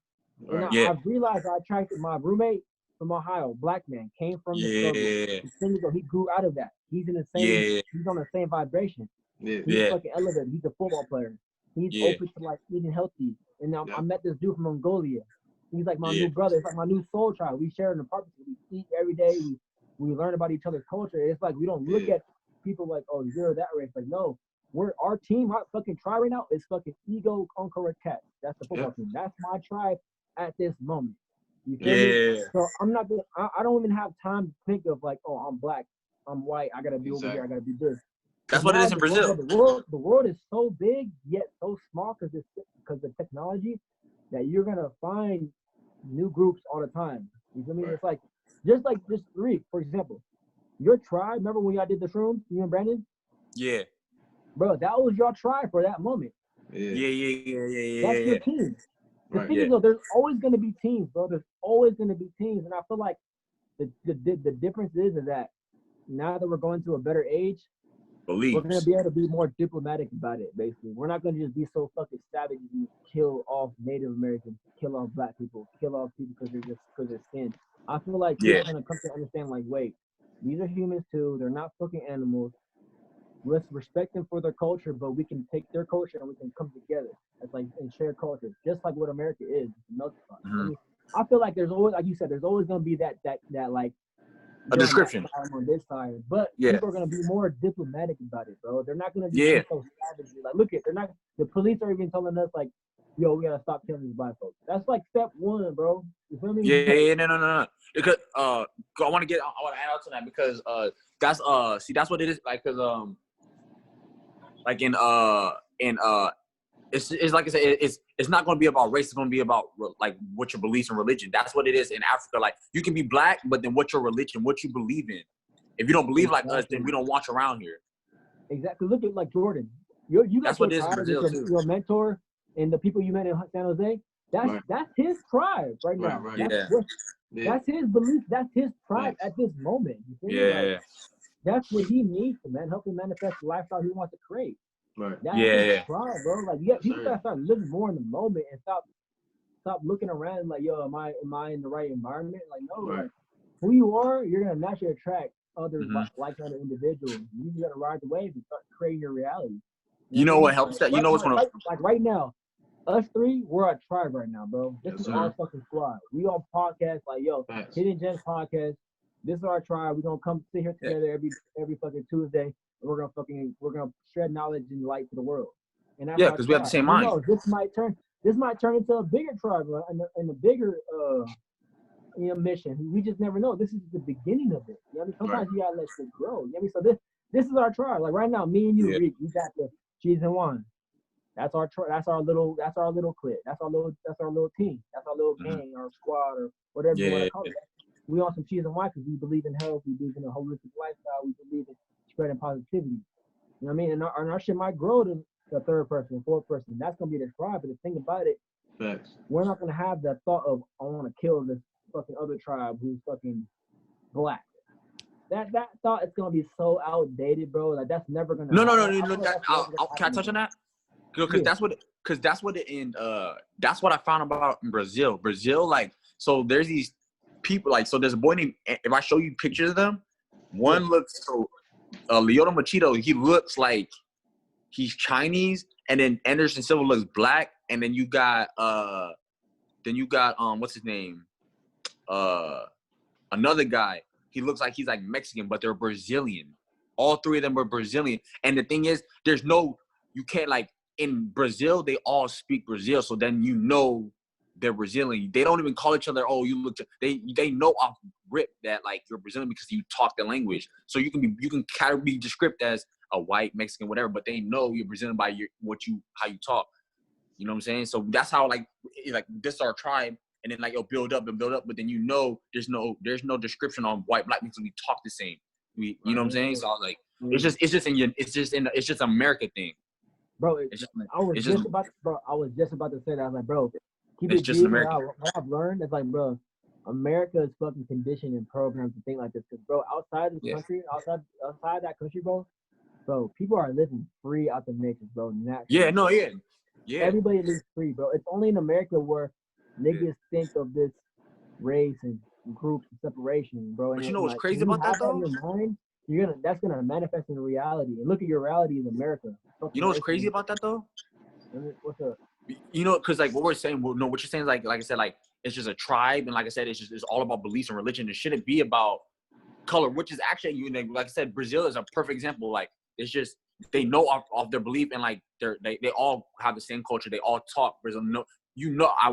Speaker 1: And I've realized I attracted my roommate from Ohio, black man, came from the struggle. He grew out of that. He's in the same. He's on the same vibration. He's fucking elevated. He's a football player. He's open to like eating healthy. And I met this dude from Mongolia. He's like my new brother. It's like my new soul tribe. We share an apartment. We eat every day. We learn about each other's culture. It's like we don't look at people like, oh, you're that race. Like, no, our team, our fucking tribe right now is fucking Ego Conqueror Cat. That's the football team. That's my tribe at this moment. You feel me? So I'm not gonna. I don't even have time to think of like, oh, I'm black, I'm white. I gotta be over here. I gotta be this.
Speaker 3: That's what it is in Brazil.
Speaker 1: The world is so big yet so small because of technology that you're gonna find new groups all the time. You feel me? It's like just three, for example. Your tribe. Remember when y'all did the shrooms, you and Brandon?
Speaker 3: Yeah.
Speaker 1: Bro, that was your tribe for that moment.
Speaker 3: Yeah.
Speaker 1: That's your team. The thing is, though, there's always going to be teams, bro. There's always going to be teams. And I feel like the difference is that now that we're going to a better age, we're going to be able to be more diplomatic about it, basically. We're not going to just be so fucking savage and kill off Native Americans, kill off black people, kill off people because they're skin. I feel like people are going to come to understand, like, wait, these are humans too. They're not fucking animals. Let's respect them for their culture, but we can take their culture and we can come together as like and share culture, just like what America is. I mean, I feel like there's always, like you said, there's always gonna be that like
Speaker 3: a description
Speaker 1: on this side, but people are gonna be more diplomatic about it, bro. They're not gonna be so savage. Like, look at, they're not. The police are even telling us like, yo, we gotta stop killing these black folks. That's like step one, bro. You feel me?
Speaker 3: No. Because I want to add on to that because that's that's what it is like because like it's like I said, it's not going to be about race. It's going to be about like what your beliefs and religion. That's what it is in Africa. Like you can be black, but then what's your religion? What you believe in? If you don't believe like us, then we don't want you around here.
Speaker 1: Exactly. Look at like Jordan. You got your tribe, your mentor, and the people you met in San Jose. That's his tribe right now. That's his belief. That's his tribe at this moment. You feel me? Like, that's what he needs to, man. Help him manifest the lifestyle he wants to create. That's his tribe, bro. Like, people gotta start living more in the moment and stop looking around like, yo, am I in the right environment? Like, no, like, who you are, you're gonna naturally attract other like-minded individuals. You just gotta ride the wave and start creating your reality.
Speaker 3: You know what helps that? You know what's gonna
Speaker 1: like right now. Us three, we're a tribe right now, bro. This is our fucking squad. We all podcast like, yo, Hidden Gems podcast. This is our tribe. We're gonna come sit here together every fucking Tuesday, and we're gonna shred knowledge and light to the world. And that's
Speaker 3: because we have the same mind.
Speaker 1: This might turn. this might turn into a bigger tribe and a bigger mission. We just never know. This is the beginning of it. You know what I mean? Sometimes you gotta let it grow. You know what I mean? So this is our tribe. Like right now, me and you, Reek, we got the cheese and wine. That's our little clique. That's our little team. That's our little gang or squad or whatever you want to call it. We on some cheese and wine because we believe in health. We believe in a holistic lifestyle. We believe in spreading positivity. You know what I mean? And our shit might grow to the third person, fourth person. That's gonna be the tribe. But the thing about it, we're not gonna have that thought of I want to kill this fucking other tribe who's fucking black. That thought is gonna be so outdated, bro. Like that's never gonna.
Speaker 3: No. Can I touch on that? Because that's what I found about in Brazil. Brazil, like, so there's these people, like, so there's a boy named. If I show you pictures of them, one looks so. Lyoto Machado, he looks like he's Chinese, and then Anderson Silva looks black, and then you got what's his name? Another guy. He looks like he's like Mexican, but they're Brazilian. All three of them are Brazilian. And the thing is, you can't, like, in Brazil, they all speak Brazil, so then you know they're Brazilian. They don't even call each other, oh, you look, they know off rip that, like, you're Brazilian because you talk the language. So you can kind of be described as a white, Mexican, whatever, but they know you're Brazilian by how you talk. You know what I'm saying? So that's how, like this is our tribe, and then, like, it'll build up, but then there's no description on white, black, because we talk the same. You know what I'm saying? So I was like, it's just an America thing.
Speaker 1: Bro, I was just about to say that. I was like, bro, keep it
Speaker 3: just America.
Speaker 1: What I've learned is, like, bro, America is fucking conditioned and programmed to think like this. Because, bro, outside this country, outside that country, bro, people are living free out the matrix, bro. Naturally. Yeah. Everybody lives free, bro. It's only in America where niggas think of this race and groups and separation, bro. And
Speaker 3: but you know what's crazy about that, though?
Speaker 1: In your mind, that's gonna manifest in reality. And look at your reality in America.
Speaker 3: You know what's crazy about that, though?
Speaker 1: What's up?
Speaker 3: You know, because, like, what we're saying, what you're saying is, like I said, like, it's just a tribe, and like I said, it's all about beliefs and religion. It shouldn't be about color, which is actually, like I said, Brazil is a perfect example. Like, it's just they know of their belief, and, like, they all have the same culture. They all talk Brazil. No,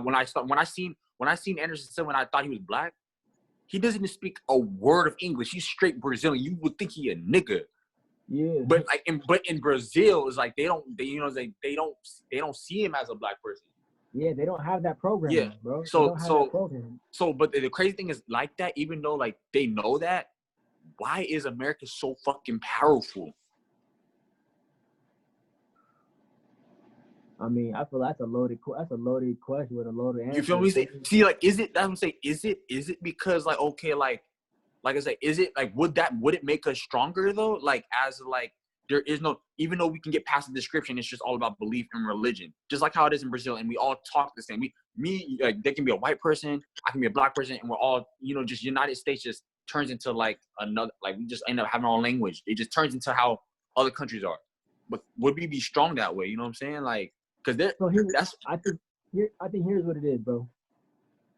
Speaker 3: when I seen Anderson Silva, when I thought he was black, he doesn't even speak a word of English. He's straight Brazilian. You would think he a nigga.
Speaker 1: Yeah.
Speaker 3: But, like, in Brazil, it's like they don't see him as a black person.
Speaker 1: Yeah, they don't have that program.
Speaker 3: Yeah,
Speaker 1: bro.
Speaker 3: But the crazy thing is, like, that, even though, like, they know that, why is America so fucking powerful?
Speaker 1: I mean, I feel that's a loaded question with a loaded answer.
Speaker 3: You feel me? See, like, is it? I'm saying, is it because, like, okay, like I say, is it like would it make us stronger though? Like, as like there is no, even though we can get past the description, it's just all about belief and religion, just like how it is in Brazil, and we all talk the same. Like, they can be a white person, I can be a black person, and we're all, you know, just United States just turns into like another, like, we just end up having our own language. It just turns into how other countries are. But would we be strong that way? You know what I'm saying? Like, because
Speaker 1: I think here's what it is, bro.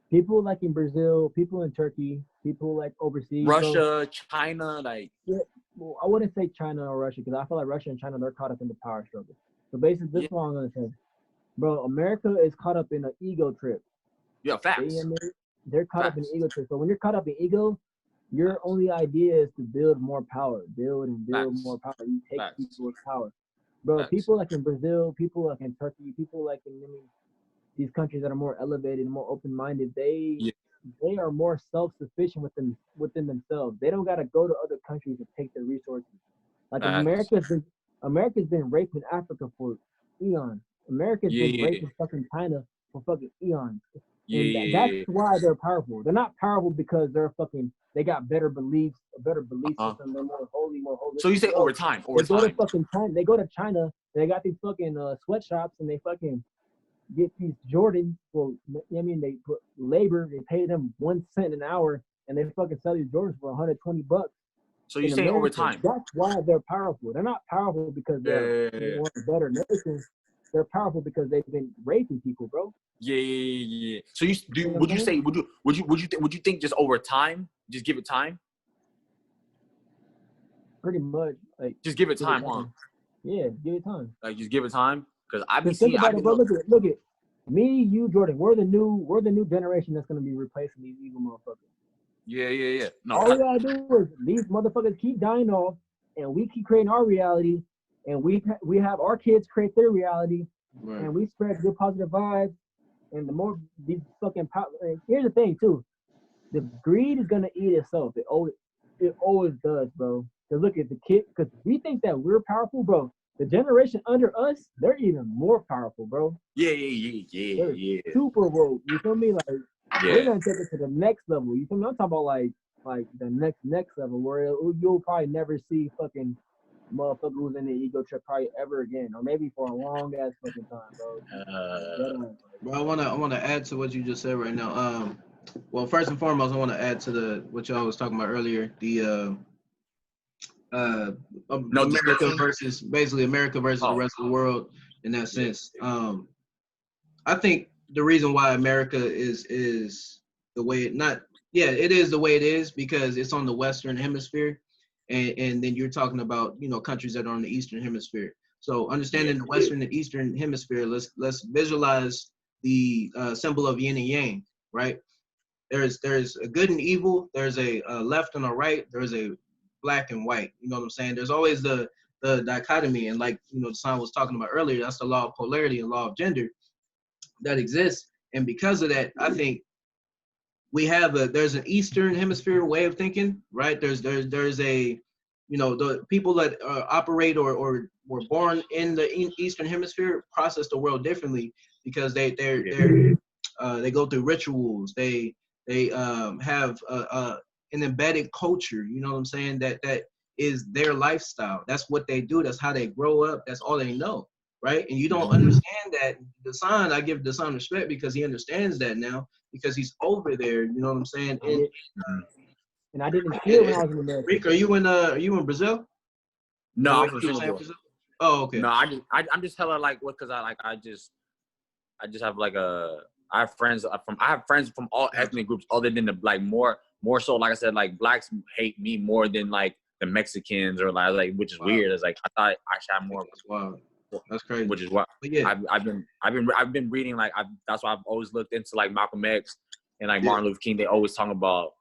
Speaker 1: People like in Brazil, people in Turkey, people like overseas,
Speaker 3: Russia,
Speaker 1: bro.
Speaker 3: China, like.
Speaker 1: Yeah, well, I wouldn't say China or Russia because I feel like Russia and China, they're caught up in the power struggle. So basically, this is what I'm gonna say, bro. America is caught up in an ego trip.
Speaker 3: Yeah, facts.
Speaker 1: They're caught up in an ego trip. So when you're caught up in ego, your only idea is to build more power, build more power. You take people's power, bro. People like in Brazil, people like in Turkey, people like in these countries that are more elevated and more open-minded, they are more self-sufficient within themselves. They don't gotta go to other countries to take their resources. Like, America's been raping Africa for eons. America's been raping fucking China for fucking eons. That's why they're powerful. They're not powerful because they got better beliefs, a better belief system. They're more holy.
Speaker 3: So you say over time.
Speaker 1: They go to China. They got these fucking sweatshops, and they fucking get these Jordans for, I mean, they put labor, they pay them 1 cent an hour, and they fucking sell these Jordans for $120.
Speaker 3: So you say over time.
Speaker 1: That's why they're powerful. They're not powerful because they're one of the better nations. They're powerful because they've been raping people, bro.
Speaker 3: Yeah. So would you think just over time, just give it time?
Speaker 1: Pretty much, like,
Speaker 3: just give it time, huh?
Speaker 1: Yeah, give it time.
Speaker 3: Like, just give it time, because I be
Speaker 1: seeing. Look at Me, you, Jordan, we're the new generation that's gonna be replacing these evil motherfuckers.
Speaker 3: Yeah. No,
Speaker 1: all we gotta do is these motherfuckers keep dying off, and we keep creating our reality, and we have our kids create their reality, and we spread good positive vibes. And the more these fucking here's the thing too, the greed is gonna eat itself. It always does, bro. To look at the kid, because we think that we're powerful, bro. The generation under us, they're even more powerful, bro.
Speaker 3: Yeah.
Speaker 1: They're super woke. You feel me? Like we're gonna take it to the next level. You feel me? I'm talking about like the next level where you'll probably never see fucking motherfucker who's in the ego trip probably ever again, or maybe for a long ass fucking time, bro.
Speaker 2: Bro, I wanna add to what you just said right now. Well, first and foremost, I want to add to what y'all was talking about earlier. The America versus the rest of the world in that sense. I think the reason why America is the way it is the way it is because it's on the Western Hemisphere, and then you're talking about countries that are on the Eastern Hemisphere. So understanding the Western and Eastern Hemisphere, let's visualize the symbol of yin and yang, right? There's a good and evil. There's a left and a right. There's a black and white. You know what I'm saying? There's always the dichotomy, and like Hassan was talking about earlier, that's the law of polarity and law of gender that exists. And because of that, I think we have there's an Eastern Hemisphere way of thinking, right? There's a the people that operate or were born in the Eastern Hemisphere process the world differently because they go through rituals. They have an embedded culture. You know what I'm saying? That is their lifestyle. That's what they do. That's how they grow up. That's all they know, right? And you don't understand that. Desan, I give Desan respect because he understands that now because he's over there. You know what I'm saying?
Speaker 1: And I didn't see it when I was in America.
Speaker 2: Rick, are you in Brazil?
Speaker 3: No, I'm from Singapore.
Speaker 2: Oh, okay.
Speaker 3: No, I'm just hella like what because I just have like I have friends from all ethnic groups other than the like more so like I said like blacks hate me more than like the Mexicans or like which is weird. It's like I thought I should have more.
Speaker 2: Wow, that's crazy.
Speaker 3: Which is why I've been reading like that's why I've always looked into like Malcolm X and like Martin Luther King. They always talk about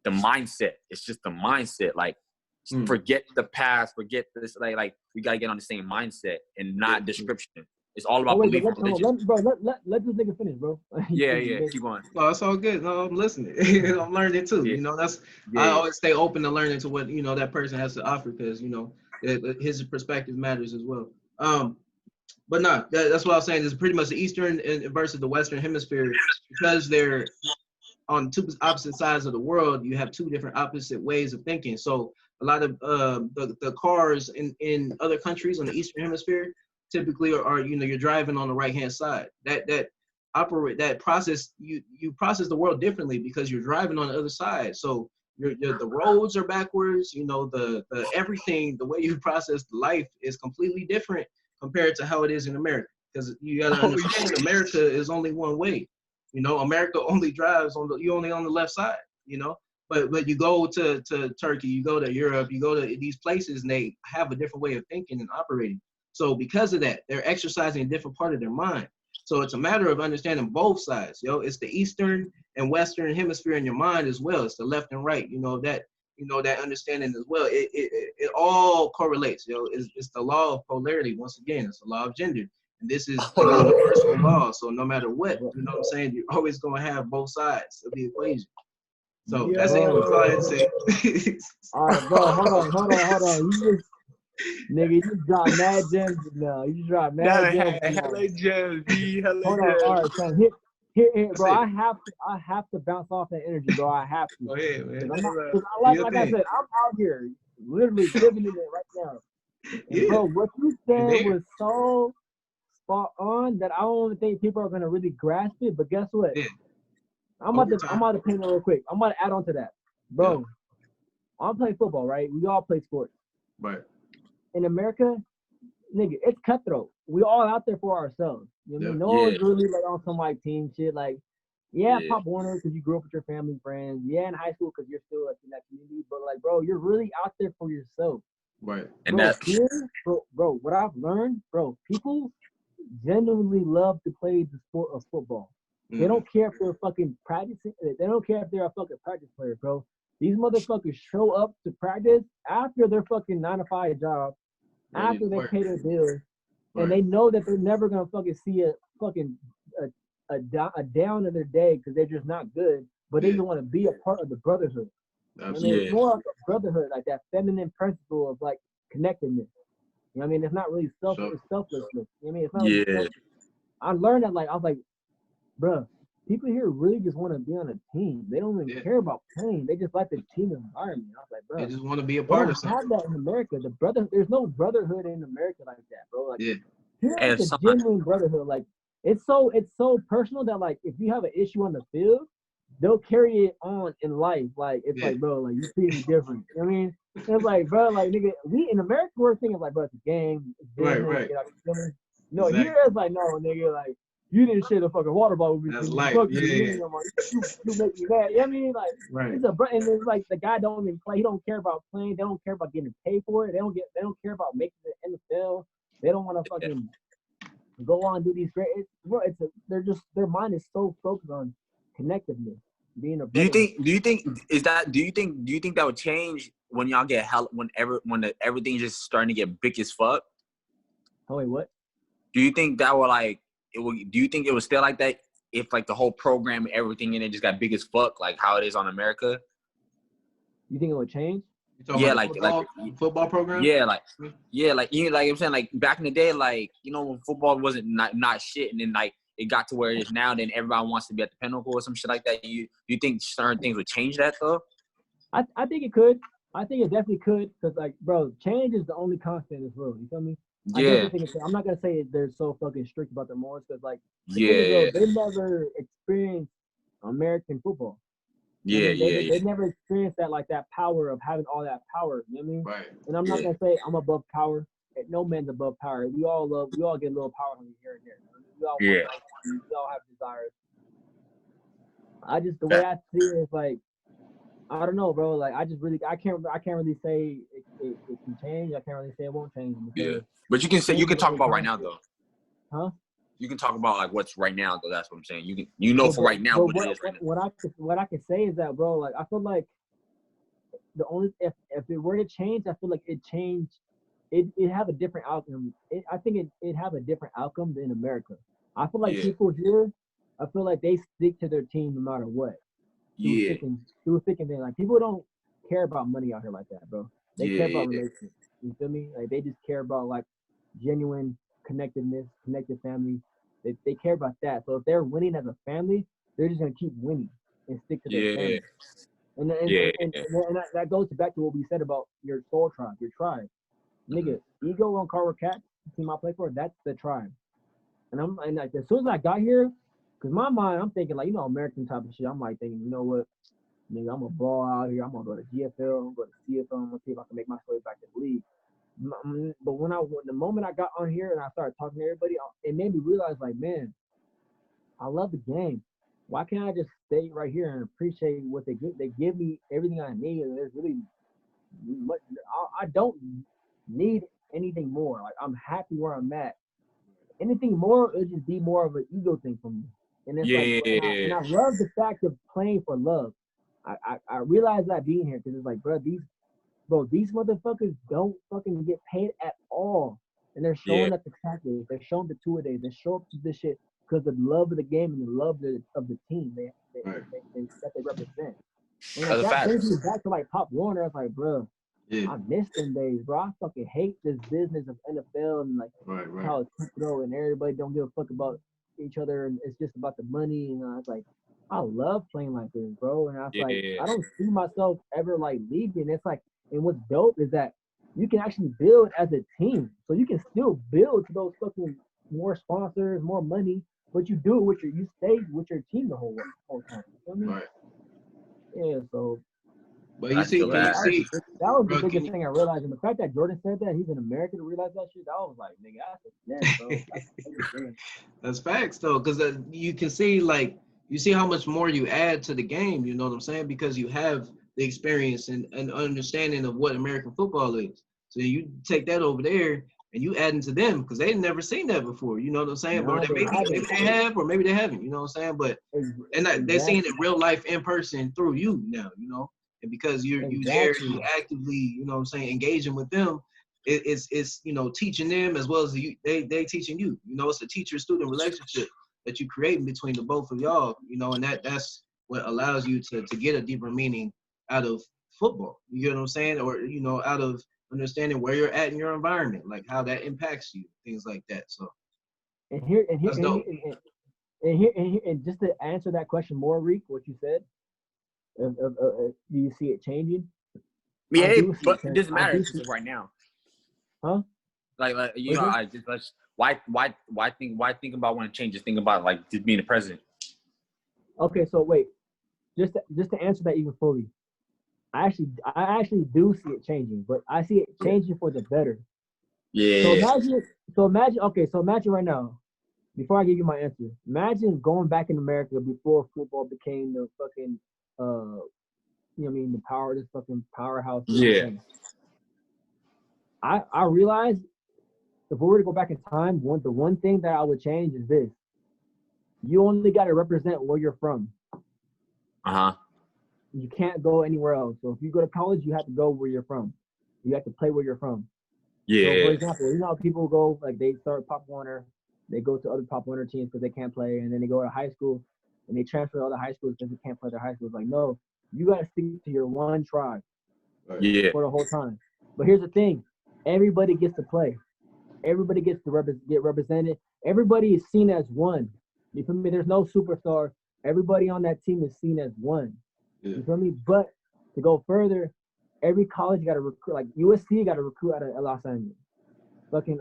Speaker 3: the mindset. It's just the mindset. Like forget the past, forget this. Like we gotta get on the same mindset and not description. It's all about belief.
Speaker 1: Let this nigga finish, bro.
Speaker 3: Yeah. Keep going.
Speaker 2: Oh, that's all good. No, I'm listening. I'm learning too. Yeah. I always stay open to learning to what that person has to offer because his perspective matters as well. But no, that's what I was saying. Is pretty much the Eastern versus the Western Hemisphere because they're on two opposite sides of the world. You have two different opposite ways of thinking. So a lot of the cars in other countries on the Eastern Hemisphere typically are you're driving on the right hand side. That process you process the world differently because you're driving on the other side. So the roads are backwards. The everything, the way you process life is completely different compared to how it is in America. Because you gotta understand, America is only one way. America only drives you only on the left side. But you go to Turkey, you go to Europe, you go to these places, and they have a different way of thinking and operating. So because of that, they're exercising a different part of their mind. So it's a matter of understanding both sides. It's the Eastern and Western Hemisphere in your mind as well. It's the left and right. That understanding as well. It all correlates. It's the law of polarity. Once again, it's the law of gender. And this is a universal law. So no matter what, what I'm saying, you're always going to have both sides of the equation. So that's it. That's all I had to say.
Speaker 1: All right, bro. Hold on. Nigga, you just dropped mad gems now. You just dropped mad gems.
Speaker 3: Hella gems,
Speaker 1: Hold on, all right, son. Here, bro. I have to bounce off that energy, bro. I have to.
Speaker 2: Go ahead, man.
Speaker 1: Like I said, I'm out here literally living in it right now. And bro, what you said was so spot on that I don't think people are gonna really grasp it. But guess what? Yeah. I'm about to paint it real quick. I'm about to add on to that, bro. Yeah. I'm playing football, right? We all play sports,
Speaker 2: right?
Speaker 1: In America, nigga, it's cutthroat. We all out there for ourselves. You know what I mean? No one's really like on some like team shit. Like, Pop Warner because you grew up with your family and friends. Yeah, in high school because you're still like in that community. But like, bro, you're really out there for yourself.
Speaker 2: Right.
Speaker 3: And
Speaker 1: bro, bro, what I've learned, bro, people genuinely love to play the sport of football. They don't care if they're fucking practicing. They don't care if they're a fucking practice player, bro. These motherfuckers show up to practice after their fucking 9-to-5 job, after they pay their bills, and they know that they're never gonna fucking see a fucking a down in their day because they're just not good. But they just want to be a part of the brotherhood. I mean, it's more like a brotherhood, like that feminine principle of like connectedness. You know what I mean? It's not really it's selflessness. You know what I mean? It's not really selfless. I learned that, like, I was like, bruh, people here really just want to be on a team. They don't even care about playing. They just like the team environment. I was like, bro,
Speaker 2: they just want to be a part of something.
Speaker 1: Have that in America. There's no brotherhood in America like that, bro. Like, it's a genuine brotherhood. Like, it's so personal that, like, if you have an issue on the field, they'll carry it on in life. Like, it's like, bro, like, you treat me different. You know what I mean? It's like, bro, like, nigga, we in America, we're thinking like, bro, it's a game. It's business,
Speaker 2: right.
Speaker 1: No, here it's like, no, nigga, like, you didn't share the fucking water bottle with me.
Speaker 2: That's life.
Speaker 1: You make me mad. You know what I mean? Like, it's and it's like the guy don't even play. He don't care about playing. They don't care about getting paid for it. They don't care about making it in the NFL. They don't want to fucking go on and do these great. Their mind is so focused on connectiveness. Being a
Speaker 3: do you think that would change when y'all get when everything's just starting to get big as fuck?
Speaker 1: Oh wait, what?
Speaker 3: Do you think that will do you think it was still like that if like the whole program, everything in it just got big as fuck, like how it is on America?
Speaker 1: You think it would change?
Speaker 2: Yeah, like football program.
Speaker 3: Yeah, like I'm saying, like back in the day, like, you know, when football wasn't not shit, and then like it got to where it is now, then everybody wants to be at the pinnacle or some shit like that. You think certain things would change that though?
Speaker 1: I think it could. I think it definitely could, because like, bro, change is the only constant in this world. You feel me? I'm not gonna say they're so fucking strict about their morals, because like, they never experienced American football. They never experienced that power of having all that power. You know what I mean?
Speaker 2: Right.
Speaker 1: And I'm not gonna say I'm above power. No man's above power. We all get a little power from here and there. We all have desires. The way I see it is like, I don't know, bro. Like, I can't really say it can change. I can't really say it won't change.
Speaker 3: But you can talk about right now though.
Speaker 1: Huh?
Speaker 3: You can talk about like what's right now though. That's what I'm saying. For right now what it is right now.
Speaker 1: What I can say is that, bro, like, I feel like the only if it were to change, I feel like it changed. It have a different outcome. I think it have a different outcome than America. I feel like people here, I feel like they stick to their team no matter what. Through thick and thin. Like, people don't care about money out here like that, bro. They care about relationships. You feel me? Like, they just care about like genuine connectedness, connected family. They care about that. So if they're winning as a family, they're just gonna keep winning and stick to their family. And that goes back to what we said about your soul tribe, your tribe. Nigga, Ego on Carver Cats, the team I play for, that's the tribe. And like, as soon as I got here, because my mind, I'm thinking like, you know, American type of shit. I'm like thinking, you know what, nigga, I'm gonna ball out here. I'm gonna go to GFL. I'm gonna go to CFL. I'm gonna see if I can make my way back to the league. But the moment I got on here and I started talking to everybody, it made me realize, like, man, I love the game. Why can't I just stay right here and appreciate what they give? They give me everything I need, and there's really much. I don't need anything more. Like, I'm happy where I'm at. Anything more, it'll just be more of an ego thing for me. And it's and I love the fact of playing for love. I realize that being here, because it's like, bro, these motherfuckers don't fucking get paid at all. And they're showing up the practice. They're showing the 2-a-days. They show up to this shit because of the love of the game and the love of the team that they represent. And like, that brings me back to like Pop Warner. I was like, bro, I miss them days, bro. I fucking hate this business of NFL and like how it's throw and everybody don't give a fuck about each other, and it's just about the money. And I was like, I love playing like this, bro. And I was like, I don't see myself ever like leaving. It's like, and what's dope is that you can actually build as a team. So you can still build to those fucking more sponsors, more money, but you do it you stay with your team the whole time. You feel me?
Speaker 2: Right.
Speaker 1: Yeah, so.
Speaker 2: But you see,
Speaker 1: that was the biggest thing I realized. And the fact that Jordan said that, he's an American to realize that shit, that was like, nigga, that's bro.
Speaker 2: That's facts, though, because you can see, like, you see how much more you add to the game, you know what I'm saying? Because you have the experience and understanding of what American football is. So you take that over there, and you adding to them because they've never seen that before. You know what I'm saying?
Speaker 1: No,
Speaker 2: But maybe they have, or maybe they haven't. You know what I'm saying? But they're seeing it real life in person through you now. You know, and because you there, you actively, you know what I'm saying, engaging with them. It's you know, teaching them as well as they teaching you. You know, it's a teacher-student relationship that you create between the both of y'all. You know, and that's what allows you to get a deeper meaning out of football. You get what I'm saying? Or, you know, out of understanding where you're at in your environment, like how that impacts you, things like that. So
Speaker 1: and just to answer that question more, Reek, what you said, do you see it changing?
Speaker 3: Yeah, but it doesn't matter right now.
Speaker 1: Huh?
Speaker 3: Like you know, I just why think about when it changes? Think about like just being the president.
Speaker 1: Okay, so wait, just to answer that even fully, I actually do see it changing, but I see it changing for the better.
Speaker 3: Yeah.
Speaker 1: So imagine right now, before I give you my answer, imagine going back in America before football became the fucking you know what I mean, this fucking powerhouse.
Speaker 3: Yeah.
Speaker 1: I realized if we were to go back in time, the one thing that I would change is this. You only got to represent where you're from.
Speaker 3: Uh-huh.
Speaker 1: You can't go anywhere else. So if you go to college, you have to go where you're from. You have to play where you're from.
Speaker 3: Yeah.
Speaker 1: So for example, you know how people go, like they start Pop Warner, they go to other Pop Warner teams because they can't play, and then they go to high school and they transfer to other high schools because they can't play their high schools. Like, no, you got to stick to your one tribe for the whole time. But here's the thing. Everybody gets to play. Everybody gets to get represented. Everybody is seen as one. You feel me? There's no superstar. Everybody on that team is seen as one. Yeah. You feel me? But to go further, every college got to recruit. Like USC got to recruit out of Los Angeles. Fucking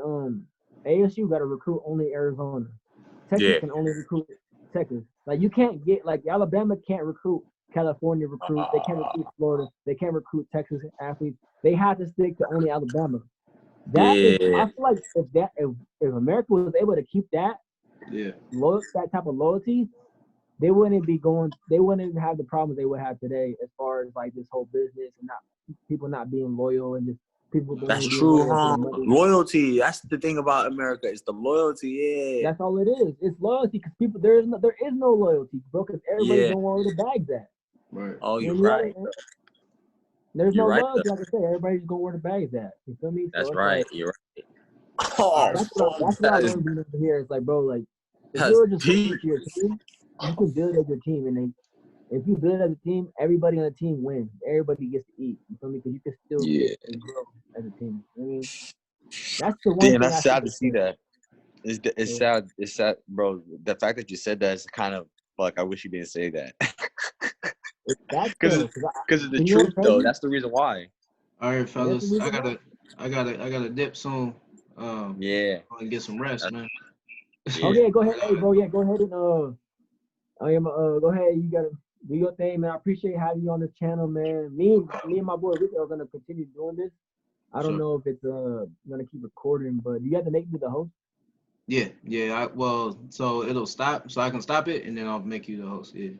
Speaker 1: ASU got to recruit only Arizona. Texas can only recruit Texas. Like you can't get like Alabama can't recruit California recruit. They can't recruit Florida. They can't recruit Texas athletes. They have to stick to only Alabama. I feel like if America was able to keep that, that type of loyalty, they wouldn't even have the problems they would have today as far as like this whole business and people not being loyal and just people.
Speaker 3: That's true. Loyalty. That's the thing about America. It's the loyalty. Yeah.
Speaker 1: That's all it is. It's loyalty because people there is no loyalty, bro. Because everybody's going where the bag's at.
Speaker 2: Right.
Speaker 3: Oh, you're right.
Speaker 1: There's no loyalty, like I said. Everybody's going where the bag's at. You feel me?
Speaker 3: That's right. Like, you're right.
Speaker 1: That's what I learned being over here. It's like, bro, like if you're just working with your team, you can build as your team, and then if you build as a team, everybody on the team wins. Everybody gets to eat. You feel me? Because you can still grow as a team. I mean, that's the one thing.
Speaker 3: That's sad to see that. It's sad. It's sad, bro. The fact that you said that is kind of fuck. I wish you didn't say that. Because it's the truth, though. That's the reason why.
Speaker 2: All right, fellas. I gotta dip soon.
Speaker 3: Yeah.
Speaker 2: And get some rest, man.
Speaker 1: Okay, go ahead, hey, bro. Yeah, go ahead and go ahead. You gotta do your thing, man. I appreciate having you on this channel, man. Me and my boy Rick are gonna continue doing this. I don't know if it's gonna keep recording, but you have to make me the host.
Speaker 2: Yeah. So it'll stop, so I can stop it, and then I'll make you the host. Yeah.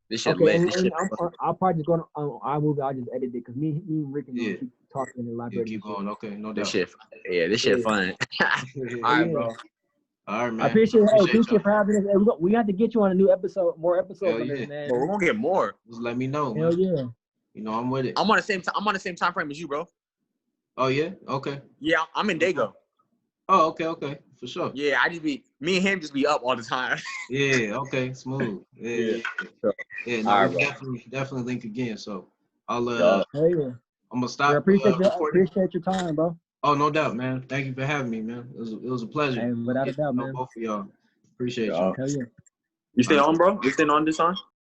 Speaker 3: This shit lit.
Speaker 1: I'll probably just go on iMovie. I'll just edit it because me and Rick can keep talking and elaborating.
Speaker 2: Keep going. Okay, no doubt.
Speaker 3: This shit fun. All right, bro.
Speaker 2: All right, man.
Speaker 1: I appreciate for having us. We have to get you on a new episode, more episodes on this, man.
Speaker 3: Bro, we're gonna get more.
Speaker 2: Just let me know.
Speaker 1: Hell yeah.
Speaker 2: You know I'm with it.
Speaker 3: I'm on the same time frame as you, bro.
Speaker 2: Oh yeah. Okay.
Speaker 3: Yeah, I'm in Dago.
Speaker 2: Oh, okay, for sure.
Speaker 3: Yeah, me and him just be up all the time.
Speaker 2: Yeah, okay, smooth. Yeah. No,
Speaker 3: right,
Speaker 2: definitely link again. So I'll
Speaker 1: I'm
Speaker 2: gonna stop.
Speaker 1: I appreciate your time, bro.
Speaker 2: Oh, no doubt, man. Thank you for having me, man. It was a pleasure.
Speaker 1: Hey, without a doubt, man.
Speaker 2: Both of y'all. Appreciate y'all.
Speaker 1: Hell yeah.
Speaker 3: You stay on, bro? You staying on this time?